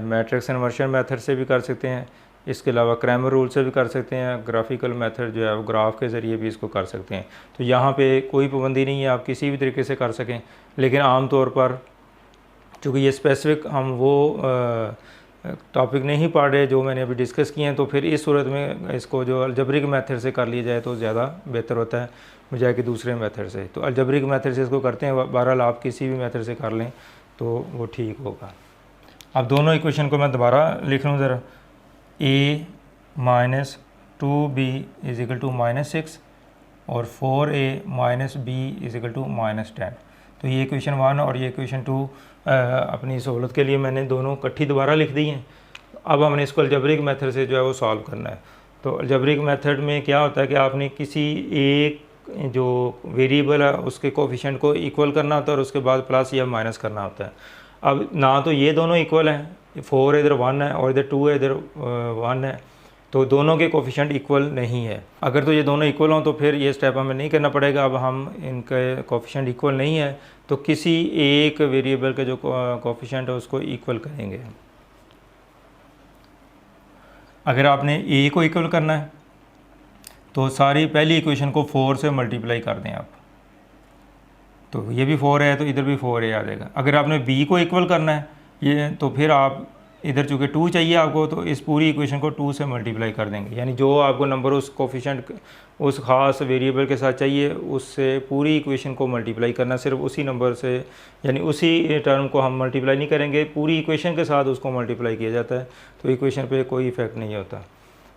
मैट्रिक्स इन्वर्शन मेथड से भी कर सकते हैं, इसके अलावा क्रैमर रूल से भी कर सकते हैं, ग्राफिकल मेथड जो है वो ग्राफ के ज़रिए भी इसको कर सकते हैं। तो यहाँ पे कोई पाबंदी नहीं है, आप किसी भी तरीके से कर सकें। लेकिन आम तौर पर चूँकि ये स्पेसिफिक हम वो टॉपिक नहीं पढ़ रहे जो मैंने अभी डिस्कस किए हैं, तो फिर इस सूरत में इसको जो अलजेब्रिक मेथड से कर लिया जाए तो ज़्यादा बेहतर होता है बजाय कि दूसरे मेथड से। तो अलजेब्रिक मेथड से इसको करते हैं, बहरहाल आप किसी भी मेथड से कर लें तो वो ठीक होगा। अब दोनों इक्वेशन को मैं दोबारा लिख लूँ ज़रा, a minus 2b is equal to -6 और 4a minus b is equal to -10। तो ये इक्वेशन 1 और ये इक्वेशन 2 अपनी सहूलत के लिए मैंने दोनों इकट्ठी दोबारा लिख दी हैं। अब हमने इसको अलजेब्रिक मेथड से जो है वो सॉल्व करना है। तो अलजेब्रिक मेथड में क्या होता है कि आपने किसी एक जो वेरिएबल है उसके कोफिशिएंट को इक्वल करना होता है और उसके बाद प्लस या माइनस करना होता है। अब ना तो ये दोनों इक्वल हैं, 4 इधर 1 है और इधर 2 है, इधर 1 है, तो दोनों के कोफिशिएंट इक्वल नहीं है। अगर तो ये दोनों इक्वल हों तो फिर ये स्टेप हमें नहीं करना पड़ेगा। अब हम इनके कोफिशिएंट इक्वल नहीं है तो किसी एक वेरिएबल के जो कोफिशिएंट है उसको इक्वल करेंगे। अगर आपने ए को इक्वल करना है तो सारी पहली इक्वेशन को 4 से मल्टीप्लाई कर दें आप, तो ये भी 4 है तो इधर भी 4a आ जाएगा। अगर आपने b को इक्वल करना है ये, तो फिर आप इधर चूँकि 2 चाहिए आपको, तो इस पूरी इक्वेशन को 2 से मल्टीप्लाई कर देंगे, यानी जो आपको नंबर उस कोफिशिएंट उस ख़ास वेरिएबल के साथ चाहिए उससे पूरी इक्वेशन को मल्टीप्लाई करना, सिर्फ उसी नंबर से, यानी उसी टर्म को हम मल्टीप्लाई नहीं करेंगे, पूरी इक्वेशन के साथ उसको मल्टीप्लाई किया जाता है, तो इक्वेशन पे कोई इफेक्ट नहीं होता।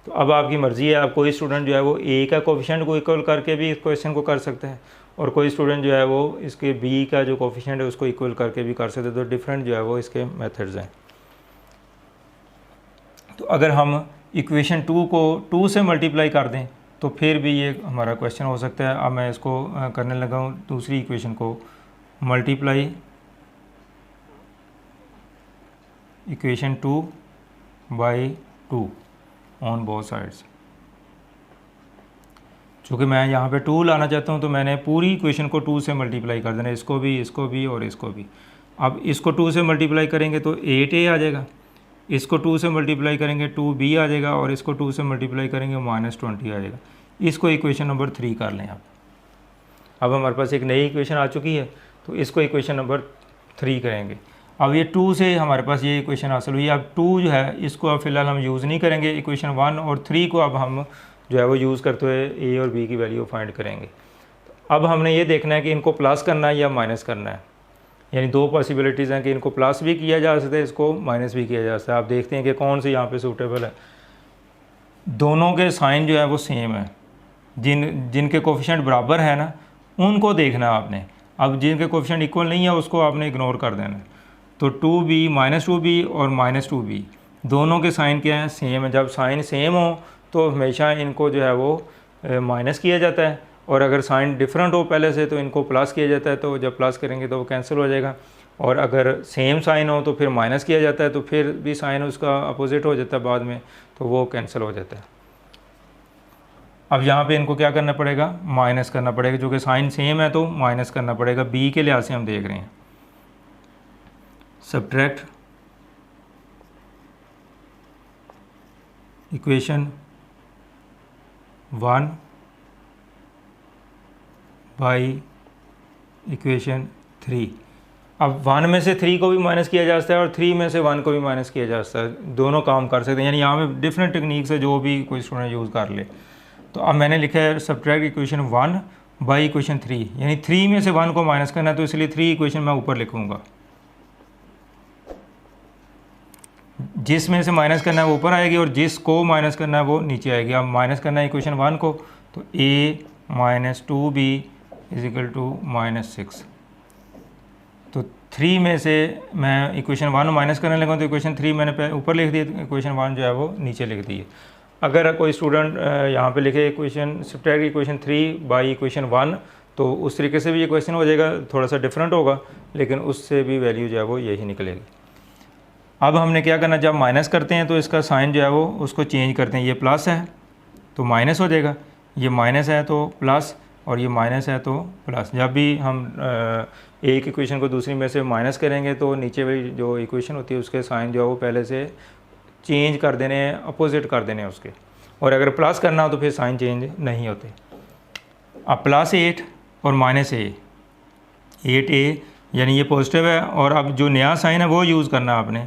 तो अब आपकी मर्ज़ी है, आप कोई स्टूडेंट जो है वो ए का कोफिशिएंट को इक्वल करके भी इस क्वेश्चन को कर सकते हैं और कोई स्टूडेंट जो है वो इसके बी का जो कोफिशिएंट है उसको इक्वल करके भी कर सकते हैं। तो डिफरेंट जो है वो इसके मेथड्स हैं। तो अगर हम इक्वेशन 2 को 2 से मल्टीप्लाई कर दें तो फिर भी ये हमारा क्वेश्चन हो सकता है। अब मैं इसको करने लगा हूँ दूसरी इक्वेशन को multiply equation 2 by 2 on both sides. चूँकि मैं यहाँ पे 2 लाना चाहता हूँ तो मैंने पूरी इक्वेशन को 2 से मल्टीप्लाई कर देना, इसको भी और इसको भी। अब इसको 2 से मल्टीप्लाई करेंगे तो 8a आ जाएगा, इसको 2 से मल्टीप्लाई करेंगे 2b आ जाएगा और इसको 2 से मल्टीप्लाई करेंगे -20 आ जाएगा। इसको इक्वेशन नंबर 3 कर लें आप। अब हमारे पास एक नई इक्वेशन आ चुकी है तो इसको इक्वेशन नंबर 3 करेंगे। अब ये 2 से हमारे पास ये इक्वेशन हासिल हुई। अब 2 जो है इसको अब फ़िलहाल हम यूज़ नहीं करेंगे, इक्वेशन 1 और 3 को अब हम जो है वो यूज़ करते हुए ए और बी की वैल्यू फाइंड करेंगे। अब हमने ये देखना है कि इनको प्लस करना है या माइनस करना है, यानी दो पॉसिबिलिटीज़ हैं कि इनको प्लस भी किया जा सकता है, इसको माइनस भी किया जा सकता है। आप देखते हैं कि कौन सी यहाँ पे सूटेबल है। दोनों के साइन जो है वो सेम है, जिनके कोफिशिएंट बराबर है ना उनको देखना है आपने। अब जिनके कोफिशिएंट इक्वल नहीं है उसको आपने इग्नोर कर देना है। तो 2b -2b और -2b दोनों के साइन क्या हैं, सेम है। जब साइन सेम हो तो हमेशा इनको जो है वो माइनस किया जाता है, और अगर साइन डिफरेंट हो पहले से तो इनको प्लस किया जाता है। तो जब प्लस करेंगे तो वो कैंसिल हो जाएगा, और अगर सेम साइन हो तो फिर माइनस किया जाता है, तो फिर भी साइन उसका अपोजिट हो जाता है बाद में, तो वो कैंसिल हो जाता है। अब यहाँ पे इनको क्या करना पड़ेगा, माइनस करना पड़ेगा, जो कि साइन सेम है तो माइनस करना पड़ेगा। बी के लिहाज से हम देख रहे हैं, सब्ट्रैक्ट इक्वेशन 1 बाई इक्वेशन 3। अब 1 में से 3 को भी माइनस किया जा सकता है और 3 में से 1 को भी माइनस किया जा सकता है, दोनों काम कर सकते हैं। यानी यहाँ पे डिफरेंट टेक्निक से जो भी कोई स्टूडेंट यूज़ कर ले। तो अब मैंने लिखा है सब्ट्रैक्ट इक्वेशन 1 बाई इक्वेशन 3, यानी 3 में से 1 को माइनस करना है, तो इसलिए 3 इक्वेशन मैं ऊपर लिखूँगा। जिस में से माइनस करना है वो ऊपर आएगी और जिसको माइनस करना है वो नीचे आएगी। अब माइनस करना है इक्वेशन 1 को, तो a minus 2b is equal to -6। तो 3 में से मैं इक्वेशन 1 माइनस करने लगा तो इक्वेशन 3 मैंने ऊपर लिख दी, इक्वेशन 1 जो है वो नीचे लिख दी है। अगर कोई स्टूडेंट यहाँ पे लिखे equation subtract equation 3 by equation 1, तो उस तरीके से भी ये क्वेश्चन हो जाएगा, थोड़ा सा डिफरेंट होगा, लेकिन उससे भी वैल्यू जो है वो यही निकलेगी। अब हमने क्या करना, जब माइनस करते हैं तो इसका साइन जो है वो उसको चेंज करते हैं। ये प्लस है तो माइनस हो जाएगा, ये माइनस है तो प्लस, और ये माइनस है तो प्लस। जब भी हम एक इक्वेशन को दूसरी में से माइनस करेंगे तो नीचे वाली जो इक्वेशन होती है उसके साइन जो है वो पहले से चेंज कर देने हैं, अपोजिट कर देने हैं उसके। और अगर प्लस करना हो तो फिर साइन चेंज नहीं होते। अब +8 और -a, 8a यानी ये पॉजिटिव है, और अब जो नया साइन है वो यूज़ करना है आपने,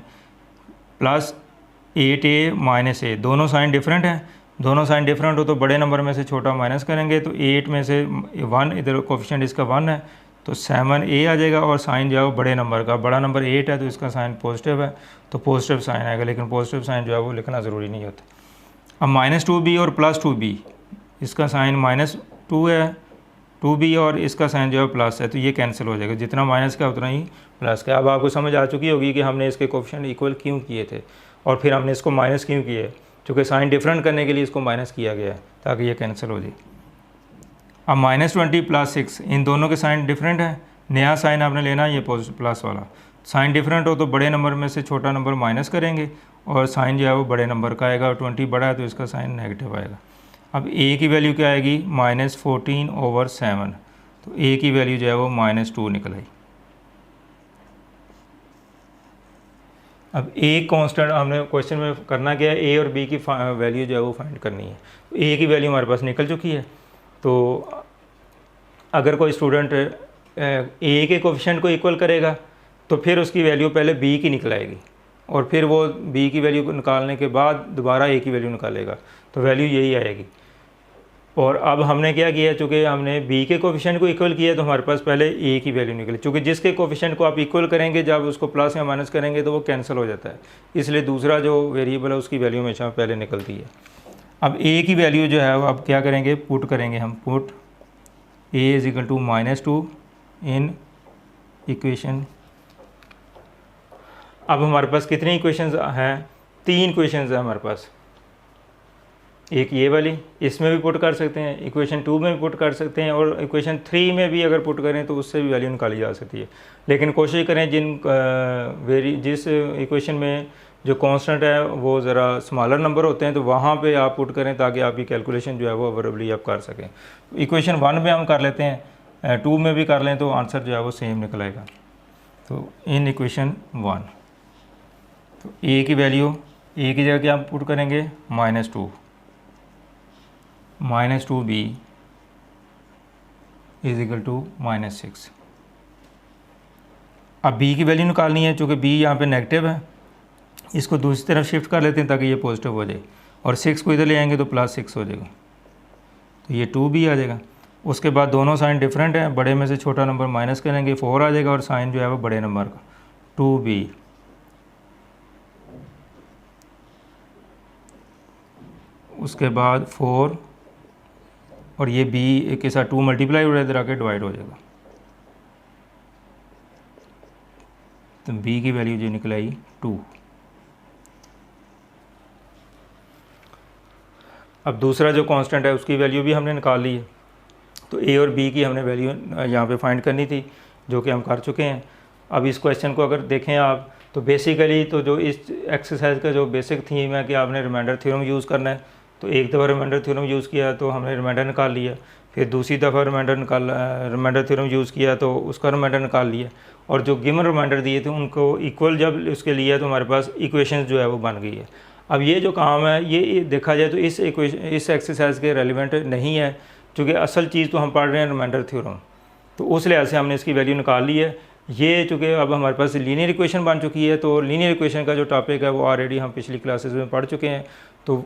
+8a -a, दोनों साइन डिफरेंट हैं। दोनों साइन डिफरेंट हो तो बड़े नंबर में से छोटा माइनस करेंगे, तो 8 में से 1, इधर कोफिशिएंट इसका 1 है तो 7a आ जाएगा, और साइन जो है वो बड़े नंबर का, बड़ा नंबर 8 है तो इसका साइन पॉजिटिव है तो पॉजिटिव साइन आएगा, लेकिन पॉजिटिव साइन जो है वो लिखना ज़रूरी नहीं होता। अब -2b और +2b, इसका साइन -2 है 2b और इसका साइन जो है प्लस है, तो ये कैंसिल हो जाएगा, जितना माइनस का उतना ही प्लस का। अब आपको समझ आ चुकी होगी कि हमने इसके कोफिशिएंट इक्वल क्यों किए थे और फिर हमने इसको माइनस क्यों किए, क्योंकि साइन डिफरेंट करने के लिए इसको माइनस किया गया है ताकि ये कैंसिल हो जाए। अब -20 +6, इन दोनों के साइन डिफरेंट है, नया साइन आपने लेना है ये प्लस वाला। साइन डिफरेंट हो तो बड़े नंबर में से छोटा नंबर माइनस करेंगे और साइन जो है वो बड़े नंबर का आएगा, और 20 बड़ा है तो इसका साइन नेगेटिव आएगा। अब a की वैल्यू क्या आएगी, -14/7, तो a की वैल्यू जो है वो -2 निकल आई। अब a कांस्टेंट हमने क्वेश्चन में करना क्या है, a और b की वैल्यू जो है वो फाइंड करनी है। a की वैल्यू हमारे पास निकल चुकी है, तो अगर कोई स्टूडेंट a के कोफिशिएंट को इक्वल करेगा तो फिर उसकी वैल्यू पहले b की निकल आएगी, और फिर वो b की वैल्यू को निकालने के बाद दोबारा a की वैल्यू निकालेगा, तो वैल्यू यही आएगी। और अब हमने क्या किया, चूँकि हमने b के कोफिशिएंट को इक्वल किया तो हमारे पास पहले a की वैल्यू निकली, चूँकि जिसके कोफिशिएंट को आप इक्वल करेंगे जब उसको प्लस या माइनस करेंगे तो वो कैंसिल हो जाता है, इसलिए दूसरा जो वेरिएबल है उसकी वैल्यू हमेशा पहले निकलती है। अब a की वैल्यू जो है वो अब क्या करेंगे, पुट करेंगे हम, put a is equal to -2 in equation. अब हमारे पास कितनी इक्वेशंस हैं, 3 इक्वेशंस है हमारे पास। एक ये वाली, इसमें भी पुट कर सकते हैं, इक्वेशन 2 में भी पुट कर सकते हैं, और इक्वेशन 3 में भी अगर पुट करें तो उससे भी वैल्यू निकाली जा सकती है। लेकिन कोशिश करें जिस इक्वेशन में जो कांस्टेंट है वो ज़रा स्मॉलर नंबर होते हैं तो वहाँ पे आप पुट करें ताकि आपकी कैलकुलेशन जो है वो वर्बली आप कर सकें। इक्वेशन 1 में हम कर लेते हैं, 2 में भी कर लें तो आंसर जो है वो सेम निकल आएगा। तो इन इक्वेशन 1, तो a की वैल्यू, a की जगह क्या हम पुट करेंगे, -2, -2b इज इक्वल टू -6। अब b की वैल्यू निकालनी है, चूँकि b यहाँ पे नेगेटिव है, इसको दूसरी तरफ शिफ्ट कर लेते हैं ताकि ये पॉजिटिव हो जाए, और 6 को इधर ले आएंगे तो +6 हो जाएगा, तो ये 2b आ जाएगा। उसके बाद दोनों साइन डिफरेंट हैं, बड़े में से छोटा नंबर माइनस करेंगे 4 आ जाएगा, और साइन जो है वो बड़े नंबर का 2b। उसके बाद 4 और ये b के साथ 2 मल्टीप्लाई हो रहा है, इधर आके डिवाइड हो जाएगा, तो b की वैल्यू जो निकल आई 2। अब दूसरा जो कांस्टेंट है उसकी वैल्यू भी हमने निकाल ली है, तो a और b की हमने वैल्यू यहाँ पे फाइंड करनी थी, जो कि हम कर चुके हैं। अब इस क्वेश्चन को अगर देखें आप, तो बेसिकली तो जो इस एक्सरसाइज का जो बेसिक थीम है कि आपने रिमाइंडर थ्योरम यूज़ करना है, तो एक दफ़ा रिमाइंडर थ्योरम यूज़ किया तो हमने रिमाइंडर निकाल लिया, फिर दूसरी दफ़ा रिमाइंडर थ्योरम यूज़ किया तो उसका रिमाइंडर निकाल लिया, और जो गिवन रिमाइंडर दिए थे उनको इक्वल जब उसके लिया तो हमारे पास इक्वेशन जो है वो बन गई है। अब ये जो काम है ये देखा जाए तो इस एक्सरसाइज के रेलिवेंट नहीं है, क्योंकि असल चीज़ तो हम पढ़ रहे हैं रिमाइंडर थ्योरम, तो उस लिहाज से हमने इसकी वैल्यू निकाल ली है। ये चूँकि अब हमारे पास लीनियर इक्वेशन बन चुकी है, तो लीनियर इक्वेशन का जो टॉपिक है वो ऑलरेडी हम पिछली क्लासेस में पढ़ चुके हैं, तो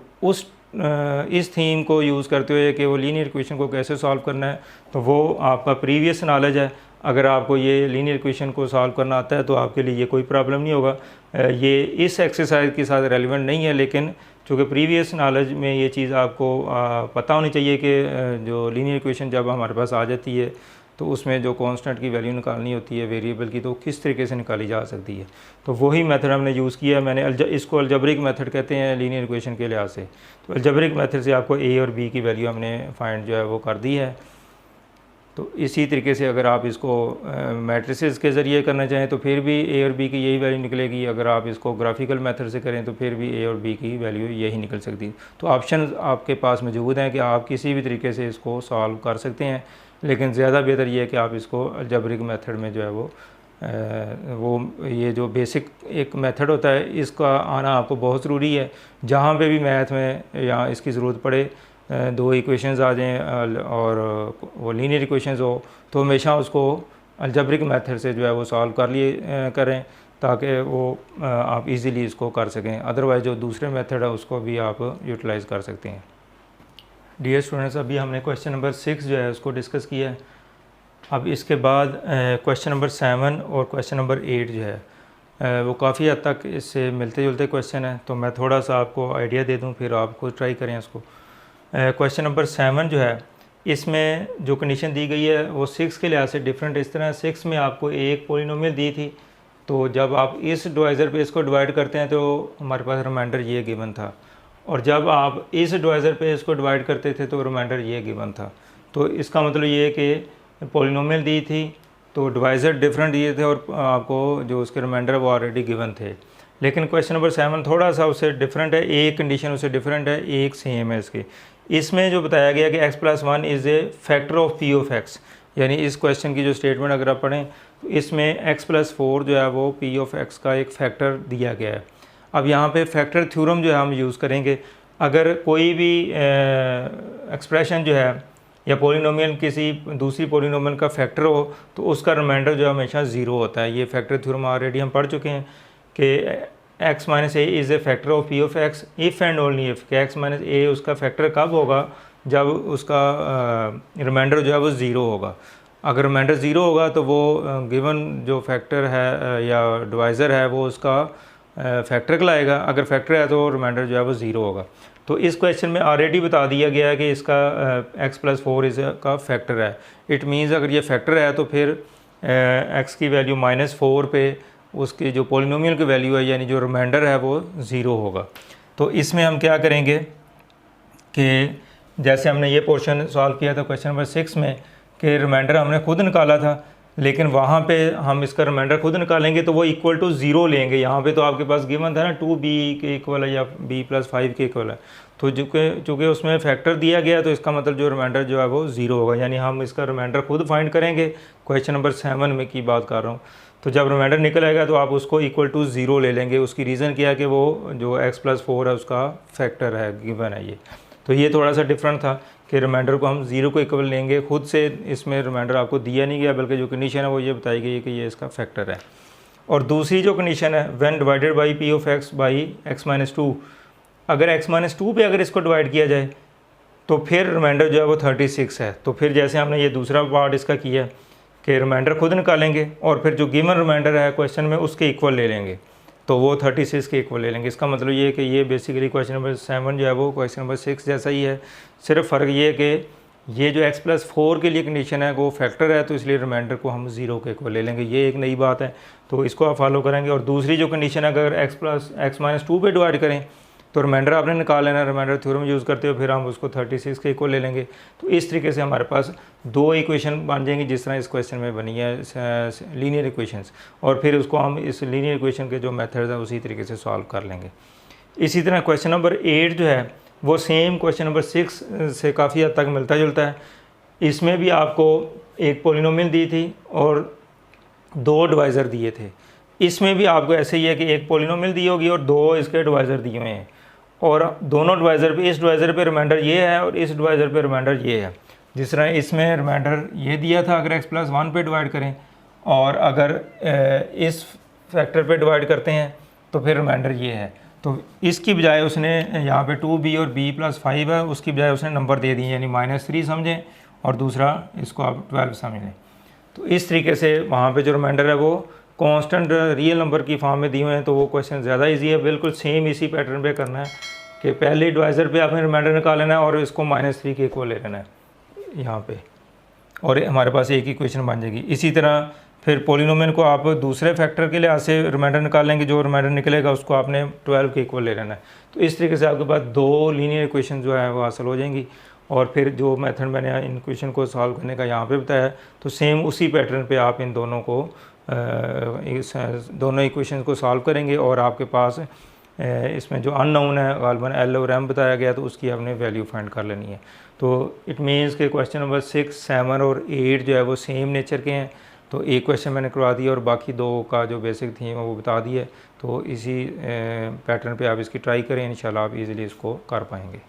इस थीम को यूज़ करते हुए कि वो लीनियर इक्वेशन को कैसे सॉल्व करना है, तो वो आपका प्रीवियस नॉलेज है, अगर आपको ये लीनियर इक्वेशन को सॉल्व करना आता है तो आपके लिए ये कोई प्रॉब्लम नहीं होगा। ये इस एक्सरसाइज के साथ रेलिवेंट नहीं है, लेकिन चूँकि प्रीवियस नॉलेज में ये चीज़ आपको पता होनी चाहिए कि जो लीनियर इक्वेशन जब हमारे पास आ जाती है तो उसमें जो कांस्टेंट की वैल्यू निकालनी होती है वेरिएबल की, तो किस तरीके से निकाली जा सकती है। तो वही मेथड हमने यूज़ किया है। मैंने इसको अलजबरिक मेथड कहते हैं लीनियर इक्वेशन के लिहाज से। तो अलजबरिक मेथड से आपको ए और बी की वैल्यू हमने फाइंड जो है वो कर दी है। तो इसी तरीके से अगर आप इसको मैट्रिसेस के ज़रिए करना चाहें तो फिर भी ए और बी की यही वैल्यू निकलेगी। अगर आप इसको ग्राफिकल मेथड से करें तो फिर भी ए और बी की वैल्यू यही निकल सकती है। तो ऑप्शन आपके पास मौजूद हैं कि आप किसी भी तरीके से इसको सॉल्व कर सकते हैं, लेकिन ज़्यादा बेहतर ये है कि आप इसको अलजबरिक मेथड में जो है वो ये जो बेसिक एक मेथड होता है इसका आना आपको बहुत ज़रूरी है। जहाँ पे भी मैथ में या इसकी ज़रूरत पड़े, दो इक्वेशंस आ जाएं और वो लीनियर इक्वेशंस हो, तो हमेशा उसको अलजबरिक मेथड से जो है वो सॉल्व कर लिए करें, ताकि वो आप इजीली इसको कर सकें। अदरवाइज़ जो दूसरे मेथड है उसको भी आप यूटिलाइज़ कर सकते हैं। डियर स्टूडेंट्स, अभी हमने क्वेश्चन नंबर 6 जो है उसको डिस्कस किया है। अब इसके बाद क्वेश्चन नंबर 7 और क्वेश्चन नंबर 8 जो है वो काफ़ी हद तक इससे मिलते जुलते क्वेश्चन हैं, तो मैं थोड़ा सा आपको आइडिया दे दूं, फिर आप खुद ट्राई करें इसको। क्वेश्चन नंबर 7 जो है इसमें जो कंडीशन दी गई है वो 6 के लिहाज से डिफरेंट इस तरह। 6 में आपको एक पॉलिनोमियल दी थी, तो जब आप इस डिवाइज़र पे इसको डिवाइड करते हैं तो हमारे पास रिमाइंडर ये गिवन था, और जब आप इस डिवाइज़र पे इसको डिवाइड करते थे तो रिमाइंडर ये गिवन था। तो इसका मतलब ये है कि पॉलिनोमियल दी थी तो डिवाइज़र डिफरेंट दिए थे और आपको जो उसके रिमाइंडर वो ऑलरेडी गिवन थे। लेकिन क्वेश्चन नंबर 7 थोड़ा सा उससे डिफरेंट है, एक कंडीशन उससे डिफरेंट है, एक सेम है इसकी। इसमें जो बताया गया कि x+1 is a factor of p of x, यानी इस क्वेश्चन की जो स्टेटमेंट अगर आप पढ़ें तो इसमें x+4 जो है वो p ऑफ x का एक फैक्टर दिया गया है। अब यहाँ पे फैक्टर थ्योरम जो है हम यूज़ करेंगे। अगर कोई भी एक्सप्रेशन जो है या पोलिनोमियल किसी दूसरी पोलिनोमियल का फैक्टर हो तो उसका रिमाइंडर जो है हमेशा ज़ीरो होता है। ये फैक्टर थ्योरम ऑलरेडी हम पढ़ चुके हैं कि x minus A is a factor of p of x if and only if, कि x माइनस ए उसका फैक्टर कब होगा, जब उसका रिमाइंडर जो है वो ज़ीरो होगा। अगर रिमाइंडर ज़ीरो होगा तो वो गिवन जो फैक्टर है या डिवाइज़र है वो उसका फैक्टर कहलाएगा। अगर फैक्टर है तो रिमाइंडर जो है वो ज़ीरो होगा। तो इस क्वेश्चन में ऑलरेडी बता दिया गया है कि इसका x+4 इस का फैक्टर है। इट मीन्स अगर ये फैक्टर है तो फिर x की वैल्यू -4 पे उसकी जो पोलिनोमियल की वैल्यू है यानी जो रिमाइंडर है वो ज़ीरो होगा। तो इसमें हम क्या करेंगे कि जैसे हमने ये पोर्शन सॉल्व किया था क्वेश्चन नंबर 6 में कि रिमाइंडर हमने खुद निकाला था, लेकिन वहाँ पे हम इसका रिमाइंडर खुद निकालेंगे तो वो इक्वल टू ज़ीरो लेंगे। यहाँ पे तो आपके पास गिवन था ना 2b के इक्वल है या b+5 के इक्वल है, तो चूँकि उसमें फैक्टर दिया गया तो इसका मतलब जो रिमाइंडर जो है वो ज़ीरो होगा, यानी हम इसका रिमाइंडर खुद फाइंड करेंगे। क्वेश्चन नंबर 7 में की बात कर रहा हूँ। तो जब रिमाइंडर निकल आएगा तो आप उसको इक्वल टू ज़ीरो ले लेंगे। उसकी रीज़न क्या है कि वो जो x+4 है उसका फैक्टर है, गिवन है ये। तो ये थोड़ा सा डिफरेंट था कि रिमाइंडर को हम ज़ीरो को इक्वल लेंगे। खुद से इसमें रिमाइंडर आपको दिया नहीं गया, बल्कि जो कंडीशन है वो ये बताई गई है कि ये इसका फैक्टर है। और दूसरी जो कंडीशन है when divided by p of x by x-2, अगर x-2 पे अगर इसको डिवाइड किया जाए तो फिर रिमाइंडर जो है वो 36 है। तो फिर जैसे हमने ये दूसरा पार्ट इसका किया कि रिमाइंडर खुद निकालेंगे और फिर जो गिवन रिमाइंडर है क्वेश्चन में उसके इक्वल ले लेंगे, तो वो 36 के इक्वल ले लेंगे। इसका मतलब ये है कि ये बेसिकली क्वेश्चन नंबर 7 जो है वो क्वेश्चन नंबर 6 जैसा ही है। सिर्फ फ़र्क ये है कि ये जो x+4 के लिए कंडीशन है वो फैक्टर है, तो इसलिए रिमाइंडर को हम ज़ीरो के इक्वल ले लेंगे। ये एक नई बात है, तो इसको आप फॉलो करेंगे। और दूसरी जो कंडीशन है अगर x+x-2 पे डिवाइड करें तो रिमाइंडर आपने निकाल लेना, रिमाइंडर थ्योरम यूज़ करते हो, फिर हम उसको 36 के इक्वल ले लेंगे। तो इस तरीके से हमारे पास दो इक्वेशन बन जाएंगी जिस तरह इस क्वेश्चन में बनी है लीनियर इक्वेशंस, और फिर उसको हम इस लीनियर इक्वेशन के जो मेथड्स हैं उसी तरीके से सॉल्व कर लेंगे। इसी तरह क्वेश्चन नंबर 8 जो है वो सेम क्वेश्चन नंबर 6 से काफ़ी हद तक मिलता जुलता है। इसमें भी आपको एक पॉलिनोमियल दी थी और दो डिवाइज़र दिए थे। इसमें भी आपको ऐसे ही है कि एक पॉलिनोमियल दी होगी और दो इसके डिवाइज़र दिए हुए हैं, और दोनों डिवाइज़र पे, इस डिवाइज़र पे रिमाइंडर ये है और इस डिवाइज़र पे रिमाइंडर ये है। जिस तरह इसमें रिमाइंडर ये दिया था अगर x+1 पे डिवाइड करें, और अगर इस फैक्टर पे डिवाइड करते हैं तो फिर रिमाइंडर ये है। तो इसकी बजाय उसने यहाँ पे 2b और b+5 है, उसकी बजाय उसने नंबर दे दिए, यानी -3 समझें और दूसरा इसको आप 12 समझ लें। तो इस तरीके से वहाँ पे जो रिमाइंडर है वो कांस्टेंट रियल नंबर की फॉर्म में दिए हुए हैं, तो वो क्वेश्चन ज़्यादा इजी है। बिल्कुल सेम इसी पैटर्न पे करना है कि पहले डिवाइज़र पे आपने रिमाइंडर निकाल लेना है और इसको -3 के इक्वल ले लेना है यहाँ पे, और हमारे पास एक ही इक्वेशन बन जाएगी। इसी तरह फिर पॉलिनोमियल को आप दूसरे फैक्टर के लिहाज से रिमाइंडर निकालेंगे, जो रिमाइंडर निकलेगा उसको आपने 12 के इक्वल ले लेना है। तो इस तरीके से आपके पास 2 लीनियर इक्वेशन जो है वो हासिल हो जाएंगी। और फिर जो मेथड मैंने इन इक्वेशन को सॉल्व करने का यहाँ पे बताया, तो सेम उसी पैटर्न पे आप इन दोनों को दोनों इक्वेशन को सॉल्व करेंगे और आपके पास इसमें जो अननोन है गालिबन एल और एम बताया गया, तो उसकी आपने वैल्यू फाइंड कर लेनी है। तो इट मीन्स के क्वेश्चन नंबर 6, 7 और 8 जो है वो सेम नेचर के हैं। तो एक क्वेश्चन मैंने करवा दिया और बाकी 2 का जो बेसिक थीम है वो बता दिए। तो इसी पैटर्न पे आप इसकी ट्राई करें, इंशाल्लाह आप इजीली इसको कर पाएंगे।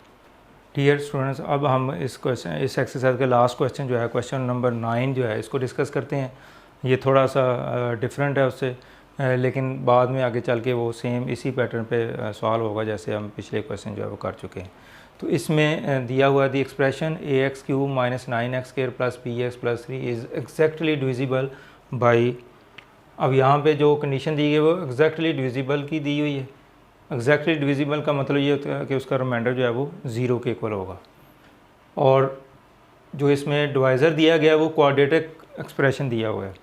डियर स्टूडेंट्स, अब हम इस एक्सरसाइज के लास्ट क्वेश्चन जो है क्वेश्चन नंबर 9 जो है इसको डिस्कस करते हैं। ये थोड़ा सा डिफरेंट है उससे, लेकिन बाद में आगे चल के वो सेम इसी पैटर्न पे सॉल्व होगा जैसे हम पिछले क्वेश्चन जो है वो कर चुके हैं। तो इसमें दिया हुआ the expression ax³ - 9x² + bx + 3 is exactly divisible by. अब यहाँ पे जो कंडीशन दी गई है वो एग्जैक्टली डिविजिबल की दी हुई है। एग्जैक्टली डिविजिबल का मतलब ये होता है कि उसका रिमाइंडर जो है वो 0 के इक्वल होगा। और जो इसमें डिवाइज़र दिया गया है वो क्वाड्रेटिक एक्सप्रेशन दिया हुआ है।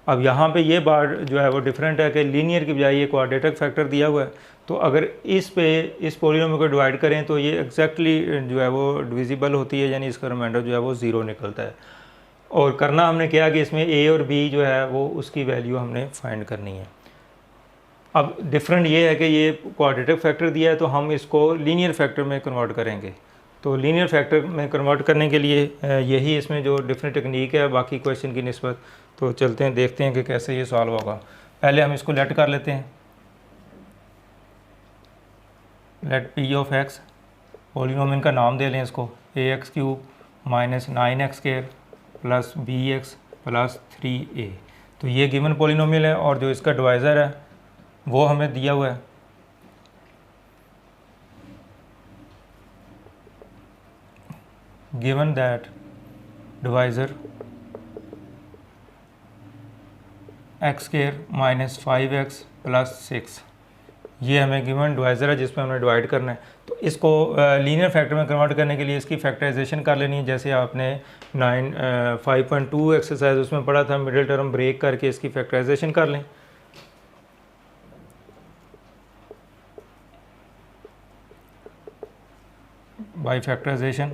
अब यहाँ पे ये बात जो है वो डिफरेंट है कि लीनियर की बजाय ये क्वाड्रेटिक फैक्टर दिया हुआ है। तो अगर इस पॉलिनोमियल को डिवाइड करें तो ये एग्जैक्टली जो है वो डिविजिबल होती है, यानी इसका रिमाइंडर जो है वो 0 निकलता है। और करना हमने क्या कि इसमें a और b जो है वो उसकी वैल्यू हमने फाइंड करनी है। अब डिफरेंट ये है कि ये क्वाड्रेटिक फैक्टर दिया है तो हम इसको लीनियर फैक्टर में कन्वर्ट करेंगे। तो लीनियर फैक्टर में कन्वर्ट करने के लिए यही इसमें जो डिफरेंट टेक्निक है बाकी क्वेश्चन की निस्बत। तो चलते हैं देखते हैं कि कैसे ये सॉल्व होगा। पहले हम इसको लेट कर लेते हैं, let p of x, polynomial का नाम दे लें इसको ax³ - 9x² + bx + 3a। तो ये गिवन पॉलिनोमियल है और जो इसका डिवाइज़र है वो हमें दिया हुआ है। Given that divisor x² - 5x + 6, ये हमें गिवन डिवाइज़र है जिसमें हमने डिवाइड करना है। तो इसको लीनियर फैक्टर में कन्वर्ट करने के लिए इसकी फैक्टराइजेशन कर लेनी है। जैसे आपने 5.2 एक्सरसाइज उसमें पढ़ा था, मिडिल टर्म ब्रेक करके इसकी फैक्टराइजेशन कर लें। By factorisation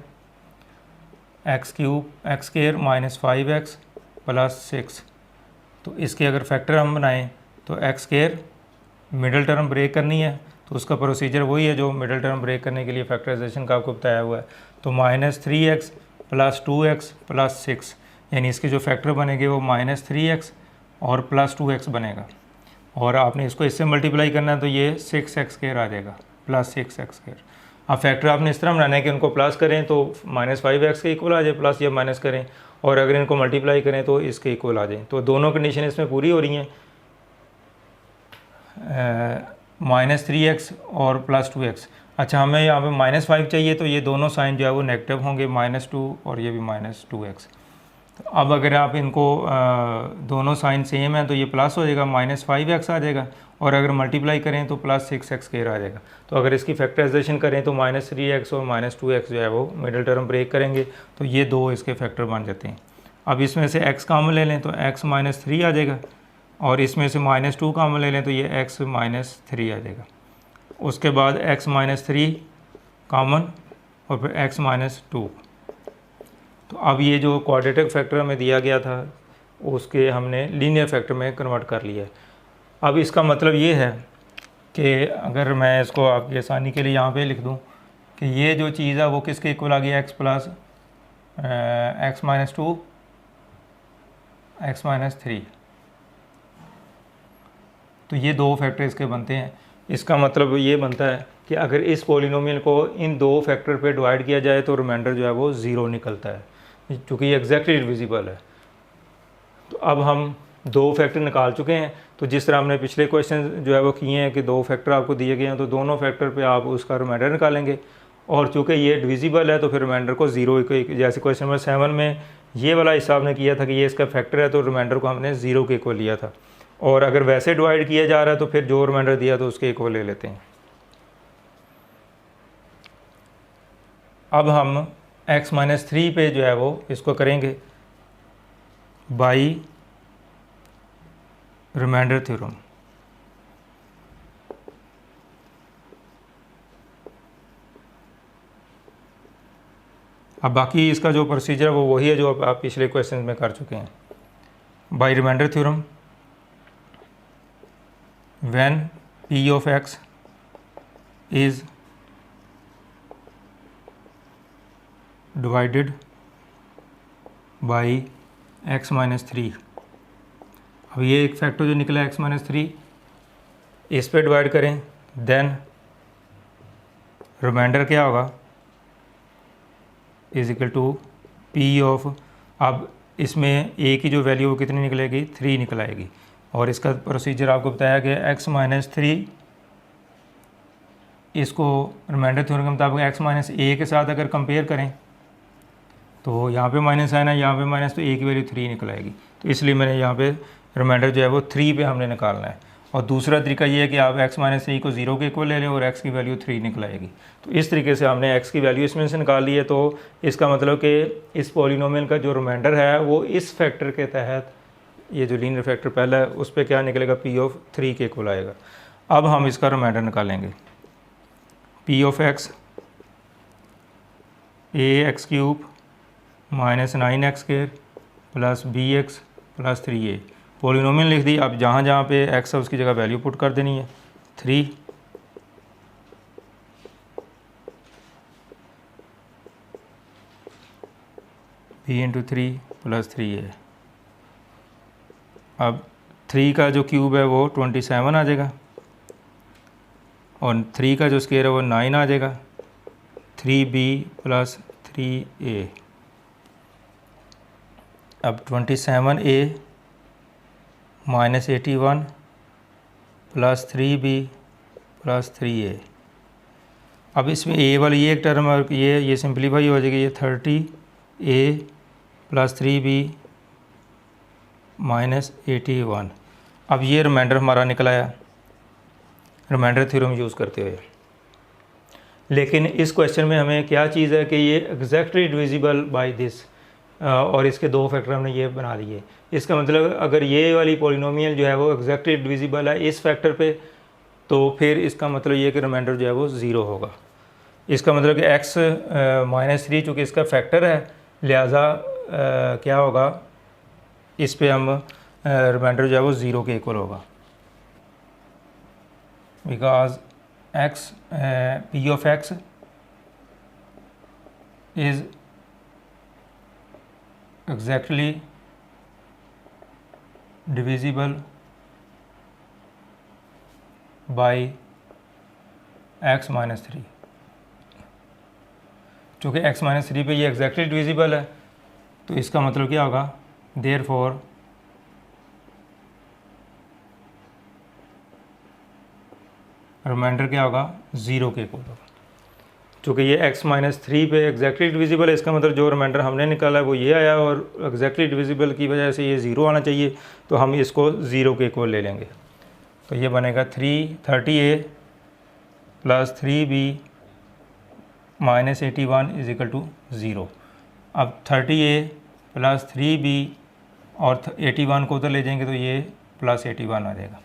x³ - 5x + 6। तो इसके अगर फैक्टर हम बनाएं तो x² मिडिल टर्म ब्रेक करनी है, तो उसका प्रोसीजर वही है जो मिडिल टर्म ब्रेक करने के लिए फैक्टराइजेशन का आपको बताया हुआ है। तो -3x + 2x + 6, यानी इसके जो फैक्टर बनेंगे वो -3x और +2x बनेगा। और आपने इसको इससे मल्टीप्लाई करना है तो ये 6x² आ जाएगा +6x²। अब फैक्टर आपने इस तरह बनाना है कि उनको प्लस करें तो -5x के इक्वल आ जाए, प्लस या माइनस करें, और अगर इनको मल्टीप्लाई करें तो इसके इक्वल आ जाए। तो दोनों कंडीशन इसमें पूरी हो रही हैं, -3x और +2x। अच्छा, हमें यहाँ पे -5 चाहिए तो ये दोनों साइन जो है वो नेगेटिव होंगे, -2 और ये भी -2x। तो अब अगर आप इनको दोनों साइन सेम है तो ये प्लस हो जाएगा, -5x आ जाएगा, और अगर मल्टीप्लाई करें तो +6x² आ जाएगा। तो अगर इसकी फैक्टराइजेशन करें तो -3x और -2x जो है वो मिडिल टर्म ब्रेक करेंगे तो ये 2 इसके फैक्टर बन जाते हैं। अब इसमें से x कॉमन ले लें तो x -3 आ जाएगा, और इसमें से -2 कॉमन ले लें तो ये x -3 आ जाएगा। उसके बाद x -3 कॉमन और फिर x -2। तो अब ये जो क्वाड्रेटिक फैक्टर हमें दिया गया था उसके हमने लीनियर फैक्टर में कन्वर्ट कर लिया है। अब इसका मतलब ये है कि अगर मैं इसको आपकी आसानी के लिए यहाँ पे लिख दूँ कि ये जो चीज़ है वो किसके इक्वल आ गई, x + x -2 x -3। तो ये 2 फैक्टर इसके बनते हैं। इसका मतलब ये बनता है कि अगर इस पॉलिनोमियल को इन 2 फैक्टर पे डिवाइड किया जाए तो रिमाइंडर जो है वो 0 निकलता है, क्योंकि ये एग्जैक्टली डिविजिबल है। तो अब हम 2 फैक्टर निकाल चुके हैं। तो जिस तरह हमने पिछले क्वेश्चन जो है वो किए हैं कि 2 फैक्टर आपको दिए गए हैं तो दोनों फैक्टर पे आप उसका रिमाइंडर निकालेंगे, और चूँकि ये डिविजिबल है तो फिर रिमाइंडर को ज़ीरो के, जैसे क्वेश्चन नंबर 7 में ये वाला हिस्सा आपने किया था कि ये इसका फैक्टर है तो रिमाइंडर को हमने ज़ीरो के इक्वल लिया था, और अगर वैसे डिवाइड किया जा रहा है तो फिर जो रिमाइंडर दिया तो उसके इक्वल ले लेते हैं। अब हम x-3 पे जो है वो इसको करेंगे बाई रिमाइंडर थ्योरम। अब बाकी इसका जो प्रोसीजर है वो वही है जो आप पिछले क्वेश्चन में कर चुके हैं। By reminder theorem, when p of x is divided by x-3। अब ये एक फैक्टर जो निकला x-3, इस पे डिवाइड करें, देन रिमाइंडर क्या होगा is equal to p of, अब इसमें a की जो वैल्यू वो कितनी निकलेगी, 3 निकल आएगी। और इसका प्रोसीजर आपको बताया कि x-3 इसको रिमाइंडर थ्योरम के मुताबिक x-a के साथ अगर कंपेयर करें तो यहाँ पे माइनस है ना, यहाँ पे माइनस, तो a की वैल्यू 3 निकल आएगी। तो इसलिए मैंने यहाँ पे रिमाइंडर जो है वो 3 पे हमने निकालना है। और दूसरा तरीका ये है कि आप x-3 को 0 के इक्वल ले लें और x की वैल्यू 3 निकल आएगी। तो इस तरीके से हमने x की वैल्यू इसमें से निकाल ली है। तो इसका मतलब कि इस पॉलिनोमियल का जो रिमाइंडर है वो इस फैक्टर के तहत, ये जो लीनियर फैक्टर पहला है उस पर क्या निकलेगा, p ऑफ 3 के इक्वल आएगा। अब हम इसका रिमाइंडर निकालेंगे, p of x ax³ minus 9x² plus bx plus 3a। Polynomial लिख दी। अब जहाँ जहाँ पे x है उसकी जगह वैल्यू पुट कर देनी है, 3 b इंटू 3 प्लस 3a। अब 3 का जो क्यूब है वो 27 आ जाएगा, और 3 का जो स्क्वायर है वो 9 आ जाएगा, 3b प्लस 3a। अब 27a minus 81 plus 3b plus 3a। अब इसमें a वाली ये एक टर्म और ये सिंप्लीफाई हो जाएगी, ये 30a प्लस 3b माइनस 81। अब ये रिमाइंडर हमारा निकल आया रिमाइंडर थ्योरम यूज़ करते हुए। लेकिन इस क्वेश्चन में हमें क्या चीज़ है कि ये एग्जैक्टली डिविजिबल बाय दिस, और इसके दो फैक्टर हमने ये बना लिए। इसका मतलब अगर ये वाली पॉलिनोमियल जो है वो एग्जैक्टली डिविजिबल है इस फैक्टर पे, तो फिर इसका मतलब ये कि रिमाइंडर जो है वो 0 होगा। इसका मतलब कि x-3 चूँकि इसका फैक्टर है, लिहाजा क्या होगा, इस पे हम रिमाइंडर जो है वो 0 के इक्वल होगा, because p of x is exactly divisible by x-3। चूँकि x-3 पे ये exactly divisible है तो इसका मतलब क्या होगा, therefore रिमाइंडर क्या होगा, 0 के इक्वल होगा। चूँकि ये x-3 पे एग्जैक्टली डिविजिबल है, इसका मतलब जो रिमाइंडर हमने निकाला है वो ये आया, और एग्जैक्टली डिविजिबल की वजह से ये 0 आना चाहिए, तो हम इसको 0 के इक्वल ले लेंगे। तो ये बनेगा 30a plus 3b minus 81 is equal to 0। अब 30a प्लस 3b और 81 को उधर ले जाएंगे तो ये प्लस 81 आ जाएगा।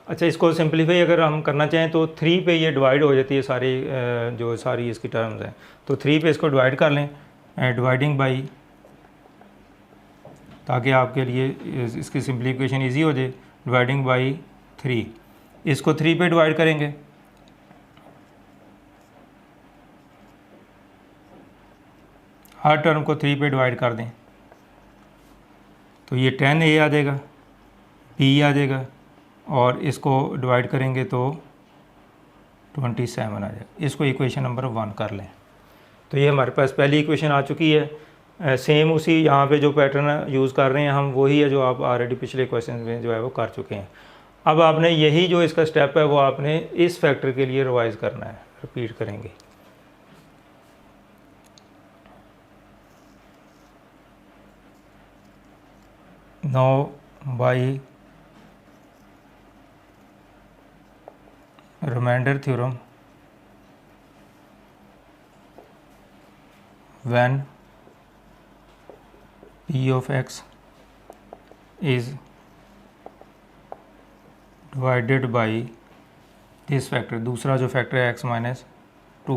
अच्छा, इसको सिंप्लीफाई अगर हम करना चाहें तो 3 पे ये डिवाइड हो जाती है सारी इसकी टर्म्स हैं, तो 3 पे इसको डिवाइड कर लें, डिवाइडिंग बाई, ताकि आपके लिए इसकी सिंप्लीफिकेशन इजी हो जाए। डिवाइडिंग बाई 3, इसको 3 पे डिवाइड करेंगे, हर टर्म को 3 पे डिवाइड कर दें तो ये 10a आ जाएगा, b आ जाएगा, और इसको डिवाइड करेंगे तो 27 आ जाएगा। इसको इक्वेशन नंबर 1 कर लें। तो ये हमारे पास पहली इक्वेशन आ चुकी है। सेम उसी यहाँ पे जो पैटर्न यूज़ कर रहे हैं हम वही है जो आप ऑलरेडी पिछले क्वेश्चन में जो है वो कर चुके हैं। अब आपने यही जो इसका स्टेप है वो आपने इस फैक्टर के लिए रिवाइज़ करना है। रिपीट करेंगे। Now by reminder theorem when p of x is divided by this factor, दूसरा जो फैक्टर है x माइनस 2,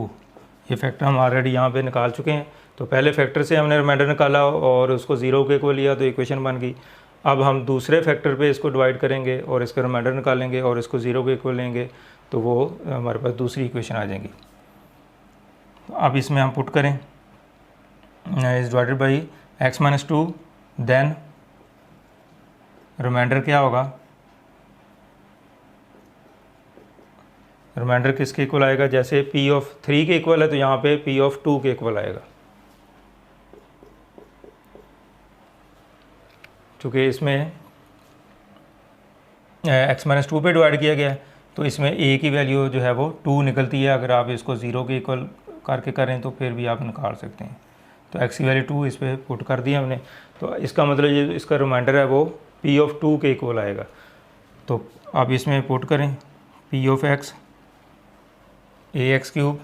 ये फैक्टर हम ऑलरेडी यहाँ पे निकाल चुके हैं। तो पहले फैक्टर से हमने रिमाइंडर निकाला और उसको ज़ीरो के इक्वल लिया तो इक्वेशन बन गई। अब हम दूसरे फैक्टर पे इसको डिवाइड करेंगे और इसका रिमाइंडर निकालेंगे और इसको ज़ीरो के इक्वल लेंगे तो वो हमारे पास दूसरी इक्वेशन आ जाएगी। अब इसमें हम पुट करें is divided by X minus 2, then reminder क्या होगा, रिमाइंडर किसके इक्वल आएगा, जैसे p ऑफ 3 के इक्वल है तो यहाँ पे p ऑफ 2 के इक्वल आएगा। चूँकि इसमें x माइनस 2 पे डिवाइड किया गया है तो इसमें a की वैल्यू जो है वो 2 निकलती है। अगर आप इसको 0 के इक्वल करके करें तो फिर भी आप निकाल सकते हैं। तो x की वैल्यू 2 इस पर पुट कर दी हमने, तो इसका मतलब ये इसका रिमाइंडर है वो p ऑफ 2 के इक्वल आएगा। तो आप इसमें पुट करें p of x ax cube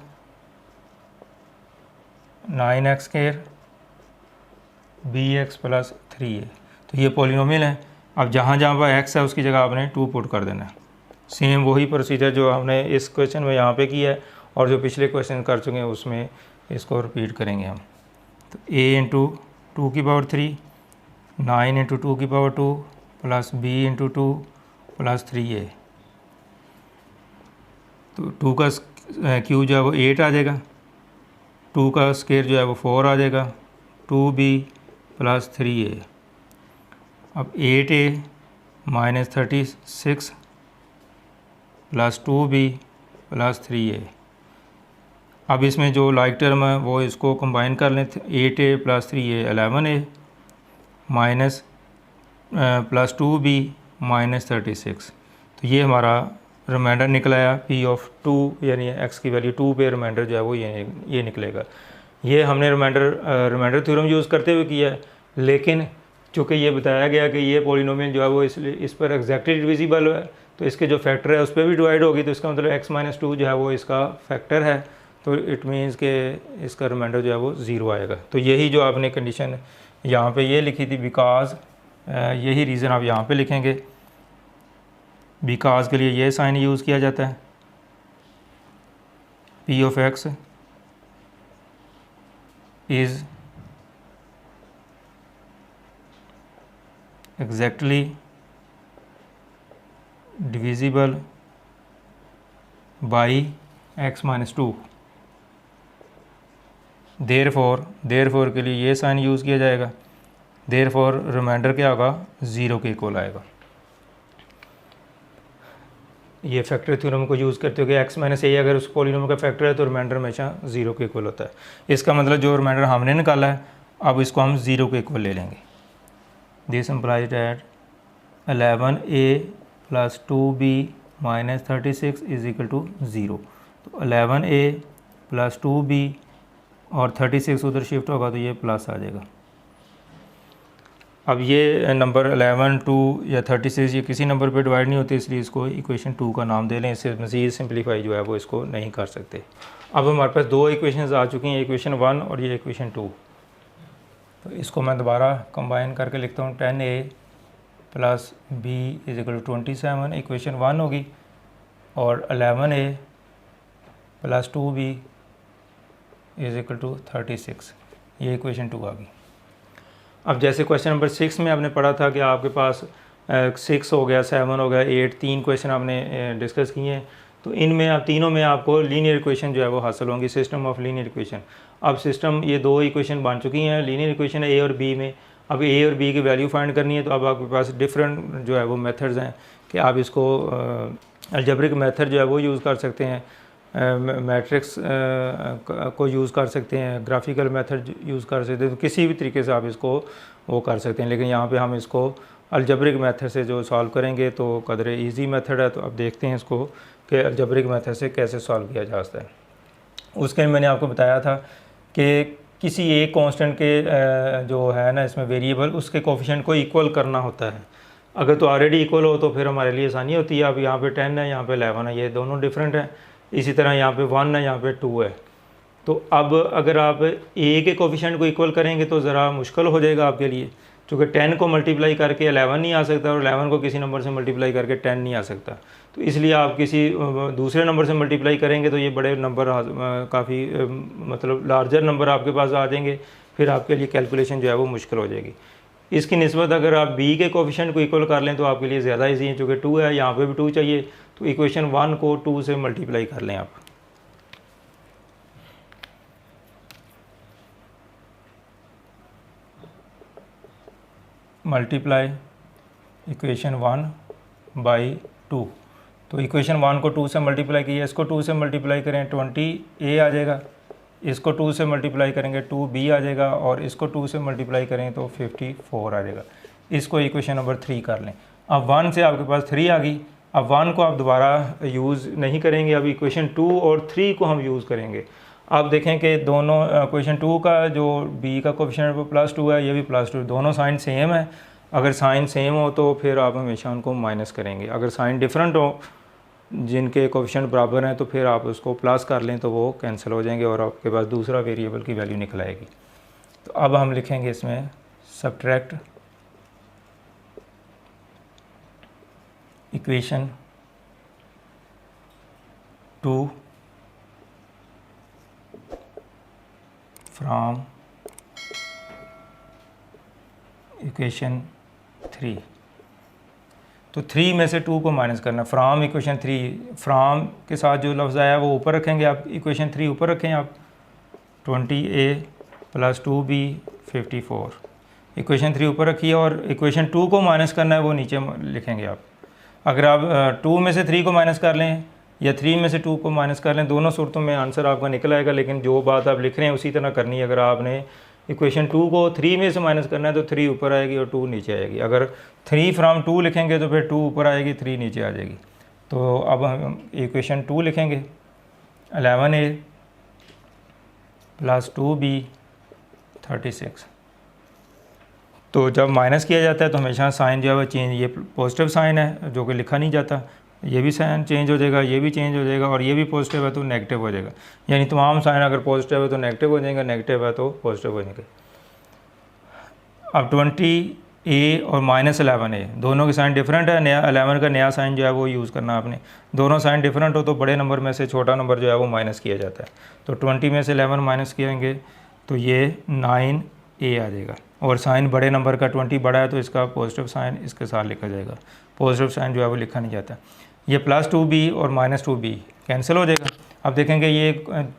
9x square bx plus 3a, तो ये पॉलिनोमियल है। अब जहाँ जहाँ पर x है उसकी जगह आपने 2 पुट कर देना है। सेम वही प्रोसीजर जो हमने इस क्वेश्चन में यहाँ पे किया है और जो पिछले क्वेश्चन कर चुके हैं उसमें इसको रिपीट करेंगे हम। तो a इंटू 2 की पावर 3, 9 इंटू 2 की power 2 plus b into 2 plus 3a, तो 2 का क्यूब जो है वो 8 आ जाएगा, 2 का स्क्वायर जो है वो 4 आ जाएगा, 2b प्लस 3a। अब 8a minus 36 plus 2b plus 3a। अब इसमें जो लाइक टर्म है वो इसको कंबाइन कर लें, 8a plus 3a 11a minus plus 2b minus 36, तो ये हमारा रिमाइंडर निकला है p ऑफ 2, यानी x की वैल्यू 2 पे रिमाइंडर जो है वो ये निकलेगा। ये हमने रिमाइंडर थ्योरम यूज़ करते हुए किया है, लेकिन चूँकि ये बताया गया कि ये पॉलिनोमियल जो है वो इस पर एग्जैक्टली डिविजिबल है तो इसके जो फैक्टर है उस पर भी डिवाइड होगी, तो इसका मतलब x माइनस 2 जो है वो इसका फैक्टर है, तो इट मीन्स के इसका रिमाइंडर जो है वो 0 आएगा। तो यही जो आपने कंडीशन यहाँ पे ये लिखी थी, बिकॉज यही रीज़न आप यहाँ पे लिखेंगे। बिकॉज के लिए ये साइन यूज़ किया जाता है, p of x is exactly divisible by x minus 2। Therefore के लिए ये साइन यूज़ किया जाएगा, देयरफॉर रिमाइंडर क्या होगा, 0 के इक्वल आएगा। ये फैक्टर थ्योरम को यूज़ करते हो कि x माइनस a अगर उस पॉलिनोमियल का फैक्टर है तो रिमाइंडर हमेशा 0 के इक्वल होता है। इसका मतलब जो रिमाइंडर हमने निकाला है अब इसको हम 0 के इक्वल ले लेंगे। This implies that 11a plus 2b minus 36 is equal to 0। तो 11a प्लस 2b और 36 उधर शिफ्ट होगा तो ये प्लस आ जाएगा। अब ये नंबर 11, 2 या 36 ये किसी नंबर पे डिवाइड नहीं होते, इसलिए इसको इक्वेशन 2 का नाम दे लें। इससे मज़ीद सिंप्लीफाई जो है वो इसको नहीं कर सकते। अब हमारे पास दो इक्वेशंस आ चुकी हैं, इक्वेशन 1 और ये इक्वेशन 2। तो इसको मैं दोबारा कंबाइन करके लिखता हूँ, 10a plus b is equal to 27 equation 1 होगी, और 11a plus 2b is equal to 36, ये इक्वेशन 2 आ गई। अब जैसे क्वेश्चन नंबर 6 में आपने पढ़ा था कि आपके पास 6 हो गया, 7 हो गया, 8, 3 क्वेश्चन आपने डिस्कस किए हैं। तो इनमें आप तीनों में आपको लीनियर इक्वेशन जो है वो हासिल होंगी, सिस्टम ऑफ लीनियर इक्वेशन। अब सिस्टम ये दो इक्वेशन बन चुकी हैं, लीनियर इक्वेशन ए और बी में। अब ए और बी की वैल्यू फाइंड करनी है, तो अब आपके पास डिफरेंट जो है वो मेथड्स हैं कि आप इसको अलजेब्रिक मेथड जो है वो यूज़ कर सकते हैं, मैट्रिक्स को यूज़ कर सकते हैं, ग्राफिकल मेथड यूज़ कर सकते हैं, तो किसी भी तरीके से आप इसको वो कर सकते हैं। लेकिन यहाँ पे हम इसको अलजेब्रिक मेथड से जो सॉल्व करेंगे तो कदरे इजी मेथड है। तो अब देखते हैं इसको कि अलजेब्रिक मेथड से कैसे सॉल्व किया जा सकता है। उसके मैंने आपको बताया था कि किसी एक कांस्टेंट के जो है ना इसमें वेरिएबल, उसके कोफिशिएंट को इक्वल करना होता है। अगर तो ऑलरेडी इक्वल हो तो फिर हमारे लिए आसानी होती है। अब यहाँ पे 10 है, यहाँ पे 11 है, ये दोनों डिफरेंट हैं। इसी तरह यहाँ पे 1 है, यहाँ पे 2 है। तो अब अगर आप ए के कोफिशिएंट को इक्वल करेंगे तो ज़रा मुश्किल हो जाएगा आपके लिए, क्योंकि 10 को मल्टीप्लाई करके 11 नहीं आ सकता और 11 को किसी नंबर से मल्टीप्लाई करके 10 नहीं आ सकता। तो इसलिए आप किसी दूसरे नंबर से मल्टीप्लाई करेंगे तो ये बड़े नंबर काफ़ी मतलब लार्जर नंबर आपके पास आ जाएंगे, फिर आपके लिए कैलकुलेशन जो है वो मुश्किल हो जाएगी। इसकी निस्बत अगर आप बी के कोफिशिएंट को इक्वल कर लें तो आपके लिए ज़्यादा ईजी है, चूँकि 2 है, यहाँ पे भी 2 चाहिए, तो इक्वेशन 1 को 2 से मल्टीप्लाई कर लें आप। मल्टीप्लाई इक्वेशन 1 बाई 2, तो इक्वेशन 1 को 2 से मल्टीप्लाई किया, इसको 2 से मल्टीप्लाई करें 20a आ जाएगा, इसको 2 से मल्टीप्लाई करेंगे 2b आ जाएगा, और इसको 2 से मल्टीप्लाई करें तो 54 आ जाएगा। इसको इक्वेशन नंबर 3 कर लें। अब 1 से आपके पास 3 आ गई। अब 1 को आप दोबारा यूज़ नहीं करेंगे, अब इक्वेशन 2 और 3 को हम यूज़ करेंगे। आप देखें कि दोनों इक्वेशन 2 का जो b का कोफिशिएंट वो +2 है, ये भी +2, दोनों साइन सेम है। अगर साइन सेम हो तो फिर आप हमेशा उनको माइनस करेंगे। अगर साइन डिफरेंट हो, जिनके कोफिशिएंट बराबर हैं, तो फिर आप उसको प्लस कर लें तो वो कैंसिल हो जाएंगे और आपके पास दूसरा वेरिएबल की वैल्यू निकल आएगी। तो अब हम लिखेंगे इसमें सब्ट्रैक्ट इक्वेशन 2 फ्रॉम इक्वेशन 3। तो 3 में से 2 को माइनस करना, फ्रॉम इक्वेशन 3, फ्रॉम के साथ जो लफ्ज़ आया वो ऊपर रखेंगे आप, इक्वेशन 3 ऊपर रखें आप, 20a + 2b 54, इक्वेशन 3 ऊपर रखिए, और इक्वेशन 2 को माइनस करना है वो नीचे लिखेंगे आप। अगर आप 2 में से 3 को माइनस कर लें या 3 में से 2 को माइनस कर लें, दोनों सूरतों में आंसर आपका निकल आएगा, लेकिन जो बात आप लिख रहे हैं उसी तरह करनी है। अगर आपने इक्वेशन 2 को 3 में से माइनस करना है तो 3 ऊपर आएगी और 2 नीचे आएगी। अगर 3 फ्राम 2 लिखेंगे तो फिर 2 ऊपर आएगी, 3 नीचे आ जाएगी। तो अब हम इक्वेशन 2 लिखेंगे, 11a + 2b 36। तो जब माइनस किया जाता है तो हमेशा साइन जो है वो चेंज, ये पॉजिटिव साइन है जो कि लिखा नहीं जाता, ये भी साइन चेंज हो जाएगा, ये भी चेंज हो जाएगा, और ये भी पॉजिटिव है तो नेगेटिव हो जाएगा। यानी तमाम साइन अगर पॉजिटिव है तो नेगेटिव हो जाएगा, नेगेटिव है तो पॉजिटिव हो जाएंगे। अब 20a और -11a दोनों के साइन डिफरेंट है, नया 11 का नया साइन जो है वो यूज़ करना आपने। दोनों साइन डिफरेंट हो तो बड़े नंबर में से छोटा नंबर जो है वो माइनस किया जाता है। तो 20 में से 11 माइनस किएंगे तो ये 9a आ जाएगा, और साइन बड़े नंबर का 20 बड़ा है तो इसका पॉजिटिव साइन इसके साथ लिखा जाएगा। पॉजिटिव साइन जो है वो लिखा नहीं जाता। ये +2b और -2b कैंसिल हो जाएगा। अब देखेंगे ये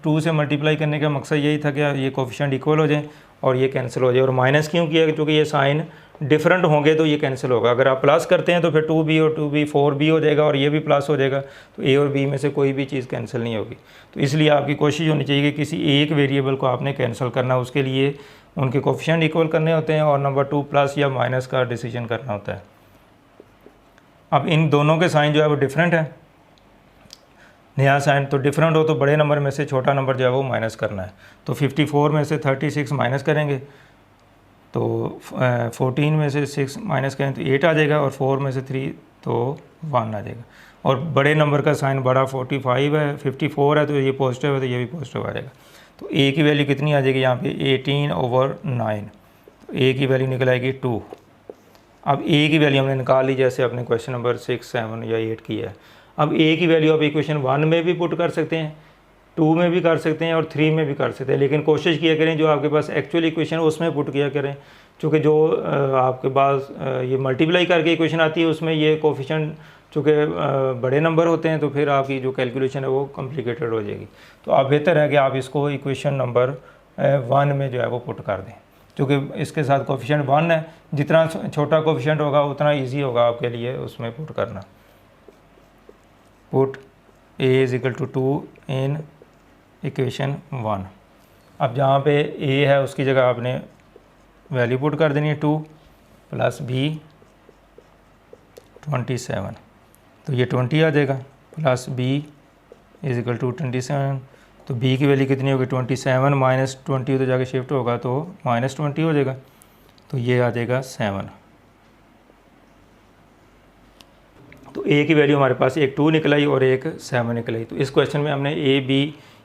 2 से मल्टीप्लाई करने का मकसद यही था कि ये कोफिशिएंट इक्वल हो जाए और ये कैंसिल हो जाए। और माइनस क्यों किया, क्योंकि ये साइन डिफरेंट होंगे तो ये कैंसिल होगा। अगर आप प्लस करते हैं तो फिर 2b और 2b 4b हो जाएगा, और ये भी प्लस हो जाएगा, तो a और b में से कोई भी चीज़ कैंसिल नहीं होगी। तो इसलिए आपकी कोशिश होनी चाहिए कि किसी एक वेरिएबल को आपने कैंसिल करना, उसके लिए उनके कोफिशिएंट इक्वल करने होते हैं, और नंबर 2 प्लस या माइनस का डिसीजन करना होता है। अब इन दोनों के साइन जो है वो डिफरेंट है, नया साइन तो डिफरेंट हो तो बड़े नंबर में से छोटा नंबर जो है वो माइनस करना है। तो 54 में से 36 माइनस करेंगे तो 14 में से 6 माइनस करें तो 8 आ जाएगा, और 4 में से 3 तो 1 आ जाएगा। और बड़े नंबर का साइन बड़ा 45 है, 54 है तो ये पॉजिटिव है तो ये भी पॉजिटिव आ जाएगा। तो a की वैल्यू कितनी आ जाएगी यहाँ पे 18/9, तो a की वैल्यू निकल आएगी 2। अब a की वैल्यू हमने निकाल ली, जैसे अपने क्वेश्चन नंबर 6, 7 या 8 की है। अब a की वैल्यू आप इक्वेशन 1 में भी पुट कर सकते हैं, 2 में भी कर सकते हैं और 3 में भी कर सकते हैं, लेकिन कोशिश किया करें जो आपके पास एक्चुअल इक्वेशन है उसमें पुट किया करें, क्योंकि जो आपके पास ये मल्टीप्लाई करके इक्वेशन आती है उसमें ये कोफिशिएंट चूँकि बड़े नंबर होते हैं तो फिर आपकी जो कैलकुलेशन है वो कॉम्प्लिकेटेड हो जाएगी। तो आप बेहतर है कि आप इसको इक्वेशन नंबर 1 में जो है वो पुट कर दें, क्योंकि इसके साथ कोफिशिएंट 1 है, जितना छोटा कोफिशिएंट होगा उतना ईजी होगा आपके लिए उसमें पुट करना। Put a = 2 in equation 1। अब जहाँ पे a है उसकी जगह आपने वैल्यू पुट कर देनी है 2 + b 27, तो ये 20 आ जाएगा, प्लस b = 27, तो b की वैल्यू कितनी होगी 27 माइनस 20 तो जाके शिफ्ट होगा तो -20 हो जाएगा, तो ये आ जाएगा 7। तो a की वैल्यू हमारे पास एक 2 निकल आई और एक 7 निकल आई। तो इस क्वेश्चन में हमने a b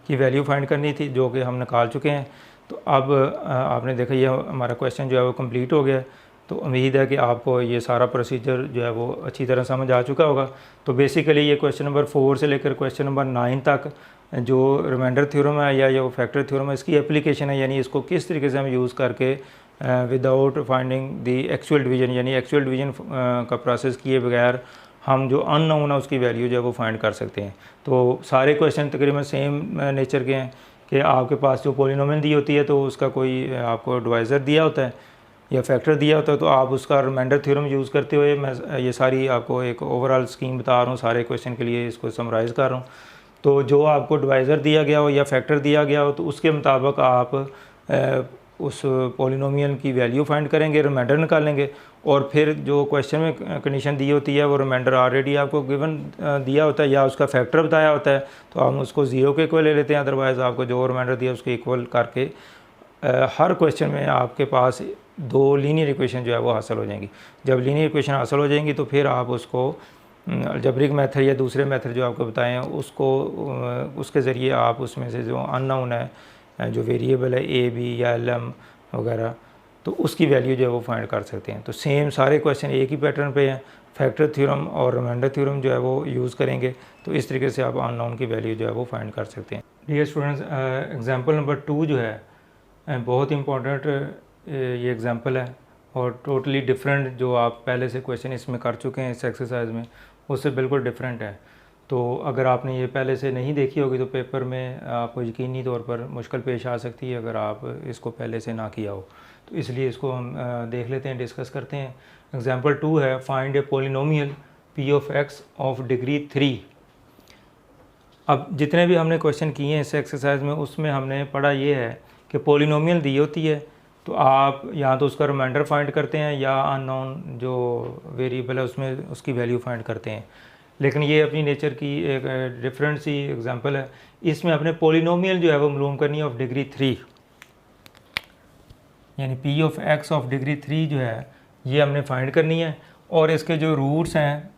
की वैल्यू फाइंड करनी थी जो कि हम निकाल चुके हैं। तो अब आपने देखा ये हमारा क्वेश्चन जो है वो कंप्लीट हो गया। तो उम्मीद है कि आपको ये सारा प्रोसीजर जो है वो अच्छी तरह समझ आ चुका होगा। तो बेसिकली ये क्वेश्चन नंबर 4 से लेकर क्वेश्चन नंबर 9 तक जो रिमाइंडर थ्योरम है या वो फैक्टर थ्योरम है, इसकी एप्लीकेशन है, यानी इसको किस तरीके से हम यूज़ करके without finding the actual division, यानी एक्चुअल डिवीजन का प्रोसेस किए बगैर हम जो अननोन है उसकी वैल्यू जो है वो फाइंड कर सकते हैं। तो सारे क्वेश्चन तकरीबन सेम नेचर के हैं कि आपके पास जो पॉलिनोमियल दी होती है तो उसका कोई आपको डिवाइज़र दिया होता है या फैक्टर दिया होता है, तो आप उसका रिमाइंडर थ्योरम यूज़ करते हुए मैं ये सारी आपको एक ओवरऑल स्कीम बता रहा हूँ, सारे क्वेश्चन के लिए इसको समराइज़ कर रहा हूँ। तो जो आपको डिवाइज़र दिया गया हो या फैक्टर दिया गया हो तो उसके मुताबिक आप उस पॉलिनोमियल की वैल्यू फाइंड करेंगे, रिमाइंडर निकालेंगे, और फिर जो क्वेश्चन में कंडीशन दी होती है वो रिमाइंडर ऑलरेडी आपको गिवन दिया होता है या उसका फैक्टर बताया होता है, तो हम उसको 0 के इक्वल ले लेते हैं। अदरवाइज़ आपको जो रिमाइंडर दिया उसके इक्वल करके हर क्वेश्चन में आपके पास 2 लीनियर इक्वेशन जो है वो हासिल हो जाएंगी। जब लीनियर इक्वेशन हासिल हो जाएंगी तो फिर आप उसको अलजेब्रिक मेथड या दूसरे मेथड जो आपको बताए हैं उसको उसके ज़रिए आप उसमें से जो अननोन है, जो वेरिएबल है a b या lm वगैरह, तो उसकी वैल्यू जो है वो फाइंड कर सकते हैं। तो सेम सारे क्वेश्चन एक ही पैटर्न पे हैं, फैक्टर थ्योरम और रिमाइंडर थ्योरम जो है वो यूज़ करेंगे, तो इस तरीके से आप अननोन की वैल्यू जो है वो फाइंड कर सकते हैं। डियर स्टूडेंट्स, एग्जांपल नंबर 2 जो है बहुत इंपॉर्टेंट ये एग्जांपल है और टोटली डिफरेंट जो आप पहले से क्वेश्चन इसमें कर चुके हैं इस एक्सरसाइज में उससे बिल्कुल डिफरेंट है। तो अगर आपने ये पहले से नहीं देखी होगी तो पेपर में आपको यकीनी तौर पर मुश्किल पेश आ सकती है अगर आप इसको पहले से ना किया हो। तो इसलिए इसको हम देख लेते हैं, डिस्कस करते हैं। एग्जांपल 2 है, find a polynomial p of x of degree 3। अब जितने भी हमने क्वेश्चन किए हैं इस एक्सरसाइज में उसमें हमने पढ़ा ये है कि पॉलिनोमियल दी होती है तो आप या तो उसका रिमाइंडर फाइंड करते हैं या अननोन जो वेरिएबल है उसमें उसकी वैल्यू फाइंड करते हैं। लेकिन ये अपनी नेचर की एक डिफरेंट सी एग्जांपल है। इसमें अपने पॉलिनोमियल जो है वो मालूम करनी है ऑफ डिग्री 3, यानी p of x of degree 3 जो है ये हमने फाइंड करनी है। और इसके जो रूट्स हैं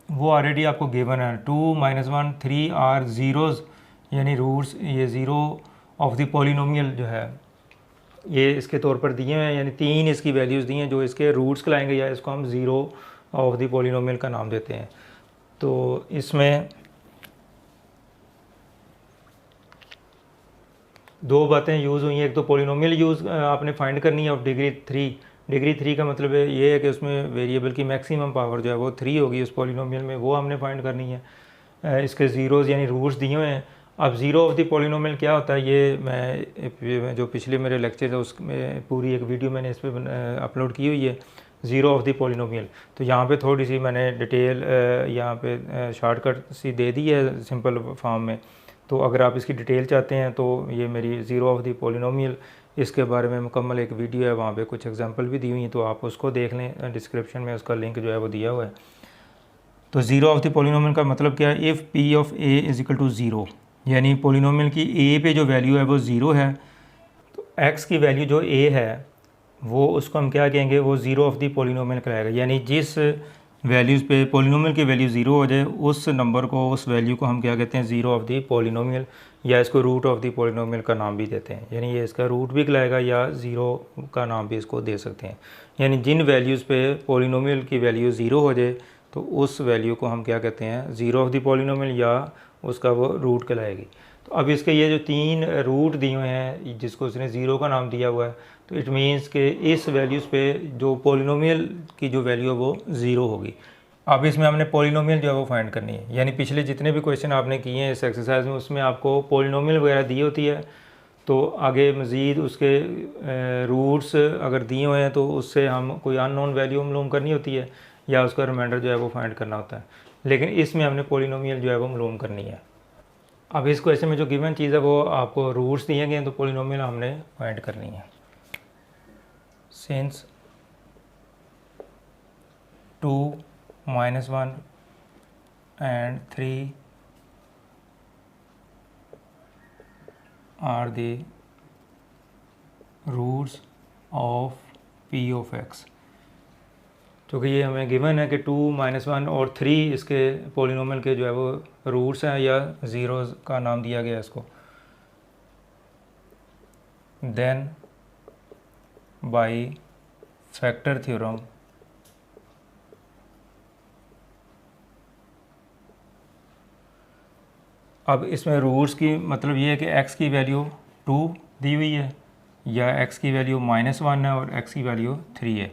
वो ऑलरेडी आपको गिवन है, 2 - 1 3 आर ज़ीरोज़, यानी रूट्स ये ज़ीरो ऑफ द पॉलिनोमियल जो है ये इसके तौर पर दिए हुए हैं, यानी 3 इसकी वैल्यूज़ दी हैं जो इसके रूट्स कहलाएंगे या इसको हम ज़ीरो ऑफ द पॉलिनोमियल का नाम देते हैं। तो इसमें 2 बातें यूज़ हुई हैं। एक तो पॉलिनोमियल यूज़ आपने फाइंड करनी है ऑफ डिग्री 3। डिग्री 3 का मतलब ये है कि उसमें वेरिएबल की मैक्सिमम पावर जो है वो 3 होगी उस पॉलिनोमियल में, वो हमने फाइंड करनी है। इसके ज़ीरोज़ यानी रूट्स दिए हुए हैं। अब ज़ीरो ऑफ द पॉलिनोमियल क्या होता है ये मैं जो पिछले मेरे लेक्चर है उसमें पूरी एक वीडियो मैंने इस पर अपलोड की हुई है, ज़ीरो ऑफ द पॉलिनोमियल। तो यहाँ पे थोड़ी सी मैंने डिटेल यहाँ पे शॉर्टकट सी दे दी है सिंपल फॉर्म में। तो अगर आप इसकी डिटेल चाहते हैं तो ये मेरी ज़ीरो ऑफ द पॉलिनोमियल इसके बारे में मुकम्मल एक वीडियो है, वहाँ पे कुछ एग्जांपल भी दी हुई हैं, तो आप उसको देख लें, डिस्क्रिप्शन में उसका लिंक जो है वो दिया हुआ है। तो ज़ीरो ऑफ द पॉलिनोमियल का मतलब क्या है, if p of a is equal to zero, यानी पॉलिनोमियल की a पे जो वैल्यू है वो ज़ीरो है, तो x की वैल्यू जो a है वो उसको हम क्या कहेंगे, वो ज़ीरो ऑफ द पॉलिनोमियल कहलाएगा। यानी जिस वैल्यूज़ पे पॉलिनोमियल की वैल्यू ज़ीरो हो जाए उस नंबर को, उस वैल्यू को हम क्या कहते हैं, ज़ीरो ऑफ द पॉलिनोमियल, या इसको रूट ऑफ द पॉलिनोमियल का नाम भी देते हैं। यानी ये इसका रूट भी कहलाएगा या ज़ीरो का नाम भी इसको दे सकते हैं। यानी जिन वैल्यूज़ पे पॉलिनोमियल की वैल्यू ज़ीरो हो जाए तो उस वैल्यू को हम क्या कहते हैं, ज़ीरो ऑफ द पॉलिनोमियल, या उसका वो रूट कहलाएगी। तो अब इसके ये जो 3 रूट दिए हुए हैं जिसको उसने ज़ीरो का नाम दिया हुआ है, तो इट मीन्स कि इस वैल्यूज़ पे जो पॉलिनोमियल की जो वैल्यू है वो ज़ीरो होगी। अब इसमें हमने पॉलिनोमियल जो है वो फाइंड करनी है। यानी पिछले जितने भी क्वेश्चन आपने किए हैं इस एक्सरसाइज में उसमें आपको पॉलिनोमियल वगैरह दी होती है, तो आगे मज़ीद उसके रूट्स अगर दिए हुए हैं तो उससे हम कोई अननोन वैल्यू मालूम करनी होती है या उसका रिमाइंडर जो है वो फाइंड करना होता है। लेकिन इसमें हमने पॉलिनोमियल जो है वो मालूम करनी है। अब इस क्वेश्चन में जो गिवन चीज़ है वो आपको रूट्स दिए गए हैं, तो पॉलिनोमियल हमने फाइंड करनी है। Since 2 - 1 and 3 are the roots of P of X. क्योंकि ये हमें गिवन है कि 2, -1 और 3 इसके पोलिनोमियल के जो है वो रूट्स हैं या ज़ीरोज़ का नाम दिया गया है इसको। देन बाय फैक्टर थ्योरम अब इसमें रूट्स की मतलब ये है कि x की वैल्यू 2 दी हुई है या x की वैल्यू -1 है और x की वैल्यू 3 है।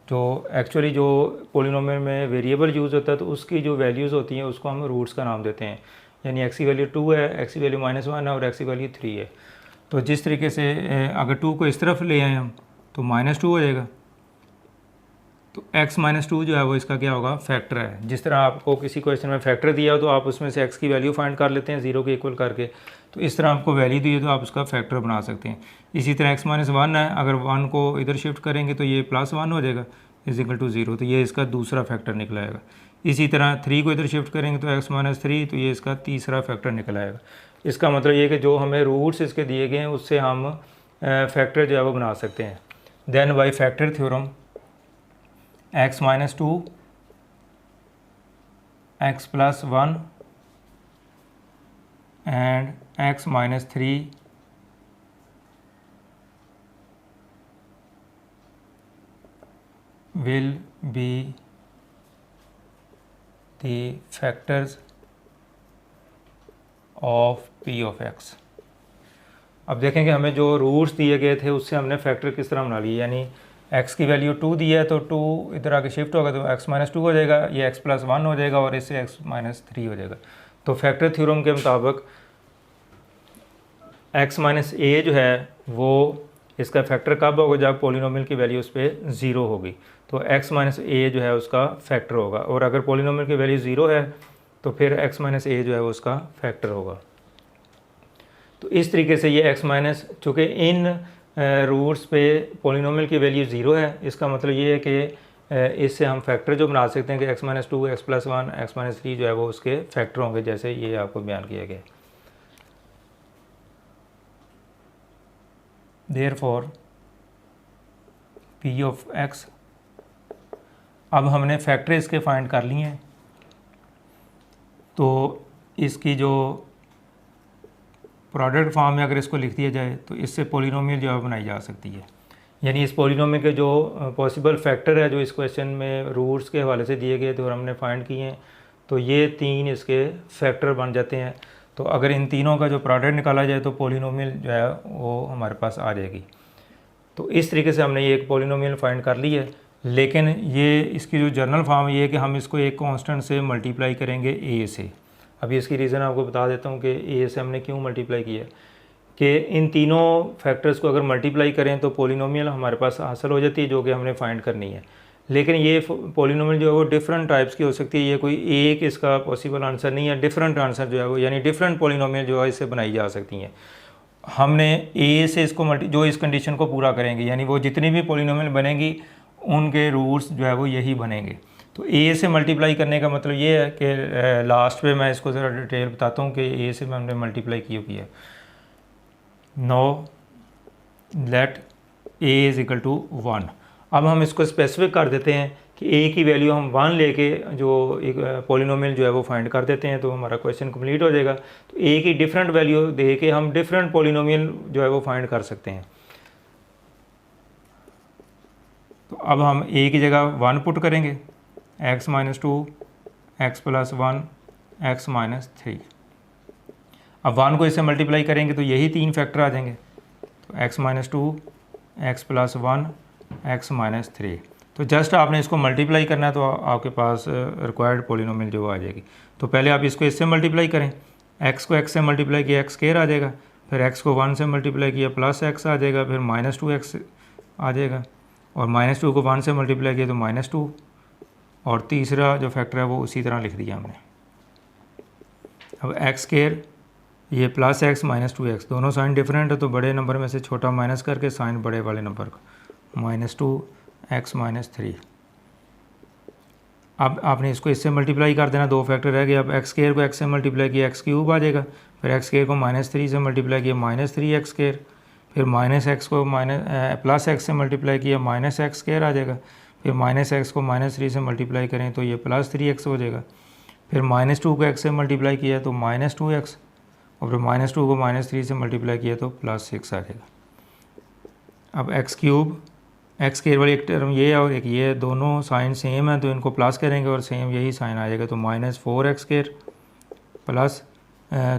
तो एक्चुअली जो पोलिनोमियल में वेरिएबल यूज़ होता है तो उसकी जो वैल्यूज़ होती हैं उसको हम रूट्स का नाम देते हैं। यानी x की वैल्यू 2 है, x की वैल्यू -1 है और x की वैल्यू 3 है। तो जिस तरीके से अगर 2 को इस तरफ ले आए हम तो -2 हो जाएगा। तो x -2 जो है वो इसका क्या होगा, फैक्टर है। जिस तरह आपको किसी क्वेश्चन में फैक्टर दिया हो तो आप उसमें से x की वैल्यू फाइंड कर लेते हैं 0 के इक्वल करके। तो इस तरह आपको वैल्यू दी है तो आप उसका फैक्टर बना सकते हैं। इसी तरह x -1 है, अगर 1 को इधर शिफ्ट करेंगे तो ये +1 हो जाएगा = 0, तो ये इसका दूसरा फैक्टर निकल आएगा। इसी तरह 3 को इधर शिफ्ट करेंगे तो x -3, तो ये इसका तीसरा फैक्टर निकल आएगा। इसका मतलब ये कि जो हमें रूट्स इसके दिए गए हैं उससे हम फैक्टर जो है वो बना सकते हैं। Then by factor theorem x -2 x +1 and x -3 will be the factors of p of x। अब देखेंगे हमें जो रूट्स दिए गए थे उससे हमने फैक्टर किस तरह बना लिए। यानी x की वैल्यू 2 दी है तो 2 इधर आके शिफ्ट होगा तो x -2 हो जाएगा, ये x +1 हो जाएगा और इससे x -3 हो जाएगा। तो फैक्टर थ्योरम के मुताबिक x - a जो है वो इसका फैक्टर कब होगा, जब पोलिनोमियल की वैल्यू उस पर 0 होगी। तो x - a जो है उसका फैक्टर होगा, और अगर पोलिनोमियल की वैल्यू 0 है तो फिर x - a जो है वो उसका फैक्टर होगा। तो इस तरीके से ये चूँकि इन रूट्स पे पोलिनोमियल की वैल्यू 0 है, इसका मतलब ये है कि इससे हम फैक्टर जो बना सकते हैं कि x -2 x +1 x -3 जो है वो उसके फैक्टर होंगे, जैसे ये आपको बयान किया गया। देयरफॉर p ऑफ x, अब हमने फैक्टर इसके फाइंड कर लिए हैं तो इसकी जो प्रोडक्ट फॉर्म में अगर इसको लिख दिया जाए तो इससे पोलिनोमियल जो है बनाई जा सकती है। यानी इस पोलिनोमियल के जो पॉसिबल फैक्टर है जो इस क्वेश्चन में रूट्स के हवाले से दिए गए थे और हमने फाइंड किए हैं, तो ये 3 इसके फैक्टर बन जाते हैं। तो अगर इन तीनों का जो प्रोडक्ट निकाला जाए तो पोलिनोमियल जो है वो हमारे पास आ जाएगी। तो इस तरीके से हमने ये एक पोलिनोमियल फाइंड कर ली है। लेकिन ये इसकी जो जनरल फॉर्म ये है कि हम इसको एक कांस्टेंट से मल्टीप्लाई करेंगे a से। अभी इसकी रीज़न आपको बता देता हूँ कि a से हमने क्यों मल्टीप्लाई किया कि इन तीनों फैक्टर्स को अगर मल्टीप्लाई करें तो पोलिनोमियल हमारे पास हासिल हो जाती है जो कि हमने फाइंड करनी है। लेकिन ये पोलिनोमियल जो है वो डिफरेंट टाइप्स की हो सकती है, ये कोई एक इसका पॉसिबल आंसर नहीं है, डिफरेंट आंसर जो है वो यानी डिफरेंट पोलिनोमियल जो है इससे बनाई जा सकती हैं। हमने a से इसको जो इस कंडीशन को पूरा करेंगे यानी वो जितनी भी पोलिनोमियल बनेंगी उनके रूट्स जो है वो यही बनेंगे। तो a से मल्टीप्लाई करने का मतलब ये है कि लास्ट पे मैं इसको ज़रा डिटेल बताता हूँ कि a से हमने मल्टीप्लाई क्यों किया। No let a = 1। अब हम इसको स्पेसिफिक कर देते हैं कि a की वैल्यू हम 1 लेके जो एक पोलिनोमियल जो है वो फाइंड कर देते हैं तो हमारा क्वेश्चन कंप्लीट हो जाएगा। तो a की डिफरेंट वैल्यू दे के हम डिफरेंट पोलिनोमियल जो है वो फाइंड कर सकते हैं। तो अब हम a की जगह 1 पुट करेंगे, x -2 x +1 x -3। अब 1 को इससे मल्टीप्लाई करेंगे तो यही 3 फैक्टर आ जाएंगे। तो x -2 x +1 x -3। तो जस्ट आपने इसको मल्टीप्लाई करना है तो आपके पास रिक्वायर्ड पोलिनोमियल जो आ जाएगी। तो पहले आप इसको इससे मल्टीप्लाई करें, x को x से मल्टीप्लाई किया x² आ जाएगा, फिर x को 1 से मल्टीप्लाई किया +x आ जाएगा, फिर -2x आ जाएगा, और -2 को 1 से मल्टीप्लाई किया तो -2, और तीसरा जो फैक्टर है वो उसी तरह लिख दिया हमने। अब x² ये +x -2x दोनों साइन डिफरेंट है तो बड़े नंबर में से छोटा माइनस करके साइन बड़े वाले नंबर को -2x -3। अब आपने इसको इससे मल्टीप्लाई कर देना, 2 फैक्टर रह गए। अब x² को x से मल्टीप्लाई किया x³ आ जाएगा, फिर एक्स स्केयर को -3 से मल्टीप्लाई किया -3 एक्स स्केयर, फिर माइनस एक्स को प्लस एक्स से मल्टीप्लाई किया माइनस एक्स स्केयर आ जाएगा, फिर माइनस एक्स को -3 से मल्टीप्लाई करें तो ये +3x हो जाएगा, फिर -2 को x से मल्टीप्लाई किया तो -2x, और फिर -2 को -3 से मल्टीप्लाई किया तो +6 आ जाएगा। अब एक्स स्केयर वाली एक टर्म ये और एक ये दोनों साइन सेम है तो इनको प्लस करेंगे और सेम यही साइन आ जाएगा, तो -4x square plus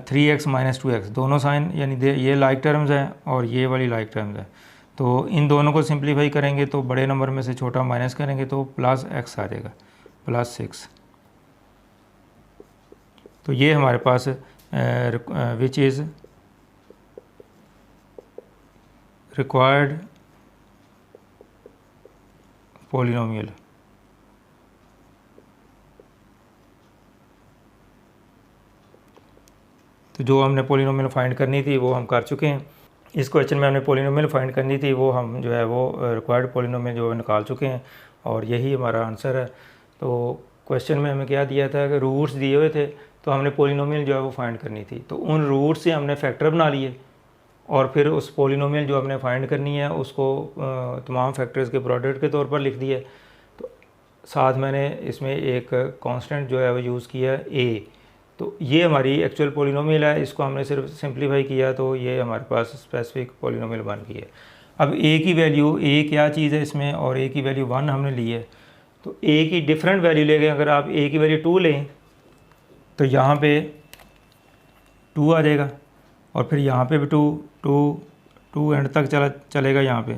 3x - 2x, दोनों साइन यानी ये लाइक टर्म्स है और ये वाली लाइक टर्म्स है, तो इन दोनों को सिंप्लीफाई करेंगे तो बड़े नंबर में से छोटा माइनस करेंगे तो +x आ जाएगा +6। तो ये हमारे पास विच इज़ रिक्वायर्ड पॉलिनोमियल। तो जो हमने पॉलिनोमियल फाइंड करनी थी वो हम कर चुके हैं। इस क्वेश्चन में हमने पॉलिनोमियल फाइंड करनी थी, वो हम जो है वो रिक्वायर्ड पॉलिनोमियल जो है निकाल चुके हैं और यही हमारा आंसर है। तो क्वेश्चन में हमें क्या दिया था कि रूट्स दिए हुए थे तो हमने पॉलिनोमियल जो है वो फाइंड करनी थी, तो उन रूट्स से हमने फैक्टर बना लिए और फिर उस पॉलिनोमियल जो हमने फाइंड करनी है उसको तमाम फैक्टर्स के प्रोडक्ट के तौर पर लिख दिया। तो साथ मैंने इसमें एक कांस्टेंट जो है वो यूज़ किया a, तो ये हमारी एक्चुअल पॉलिनोमियल है, इसको हमने सिर्फ सिंप्लीफाई किया तो ये हमारे पास स्पेसिफिक पॉलिनोमियल बन गई है। अब a की वैल्यू, a क्या चीज़ है इसमें, और a की वैल्यू 1 हमने ली है, तो a की डिफरेंट वैल्यू ले गए। अगर आप a की वैल्यू 2 लें तो यहाँ पे 2 आ जाएगा और फिर यहाँ पे भी 2 एंड तक चलेगा यहाँ पे,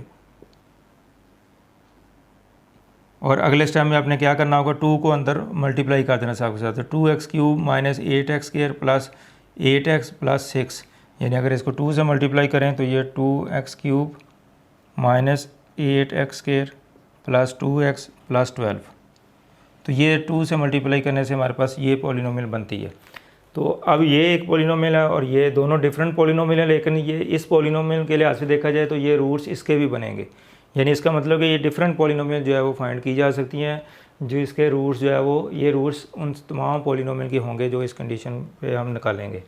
और अगले स्टेप में आपने क्या करना होगा, 2 को अंदर मल्टीप्लाई कर देना साथ के साथ, तो 2x³ - 8x square plus 8x plus 6, यानी अगर इसको 2 से मल्टीप्लाई करें तो ये 2x³ - 8x square plus 2x plus 12, तो ये 2 से मल्टीप्लाई करने से हमारे पास ये पॉलिनोमियल बनती है। तो अब ये एक पॉलिनोमियल है और ये दोनों डिफरेंट पॉलिनोमियल है, लेकिन ये इस पॉलिनोमियल के लिहाज से देखा जाए तो ये रूट्स इसके भी बनेंगे, यानी इसका मतलब कि ये डिफरेंट पॉलिनोमियल जो है वो फाइंड की जा सकती हैं, जो इसके रूट्स जो है वो ये रूट्स उन तमाम पॉलिनोमियल के होंगे जो इस कंडीशन पे हम निकालेंगे।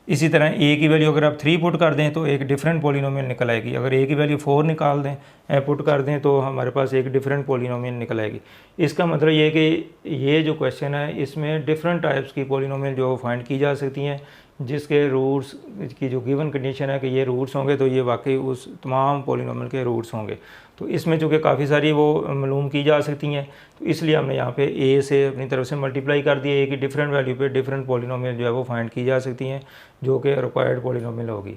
इसी तरह a की वैल्यू अगर आप 3 पुट कर दें तो एक डिफरेंट पॉलिनोमियल निकल आएगी, अगर a की वैल्यू 4 निकाल दें पुट कर दें तो हमारे पास एक डिफरेंट पॉलिनोमियल निकल आएगी। इसका मतलब ये कि ये जो क्वेश्चन है इसमें डिफरेंट टाइप्स की पॉलिनोमियल जो फाइंड की जा सकती हैं, जिसके रूट्स की जो गिवन कंडीशन है कि ये रूट्स होंगे तो ये वाकई उस तमाम पॉलिनोमियल के रूट्स होंगे। तो इसमें चूँकि काफ़ी सारी वो मालूम की जा सकती हैं तो इसलिए हमने यहाँ पे a से अपनी तरफ से मल्टीप्लाई कर दिया, a की डिफरेंट वैल्यू पे डिफरेंट पॉलिनोमियल जो है वो फाइंड की जा सकती हैं जो कि रिक्वायर्ड पॉलिनोमियल होगी।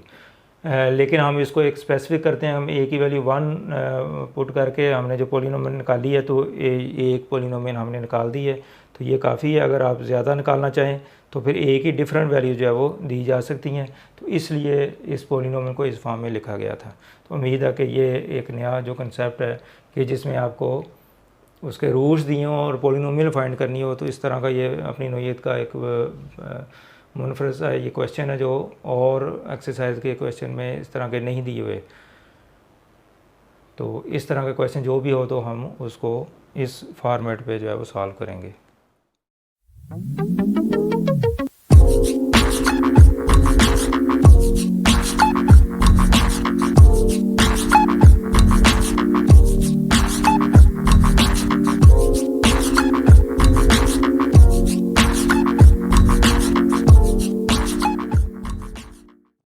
लेकिन हम इसको एक स्पेसिफिक करते हैं, हम a की वैल्यू 1 पुट करके हमने जो पॉलिनोमियल निकाली है तो एक पॉलिनोमियल हमने निकाल दी है, तो ये काफ़ी है। अगर आप ज़्यादा निकालना चाहें तो फिर a की डिफरेंट वैल्यू जो है वो दी जा सकती हैं, तो इसलिए इस पॉलिनोमियल को इस फॉर्म में लिखा गया था। तो उम्मीद है कि ये एक नया जो कंसेप्ट है कि जिसमें आपको उसके रूट्स दिए हों और पॉलिनोमियल फाइंड करनी हो, तो इस तरह का ये अपनी नोयत का एक मुनफरद है ये क्वेश्चन है जो और एक्सरसाइज के क्वेश्चन में इस तरह के नहीं दिए हुए। तो इस तरह के क्वेश्चन जो भी हो तो हम उसको इस फॉर्मेट पे जो है वो सॉल्व करेंगे।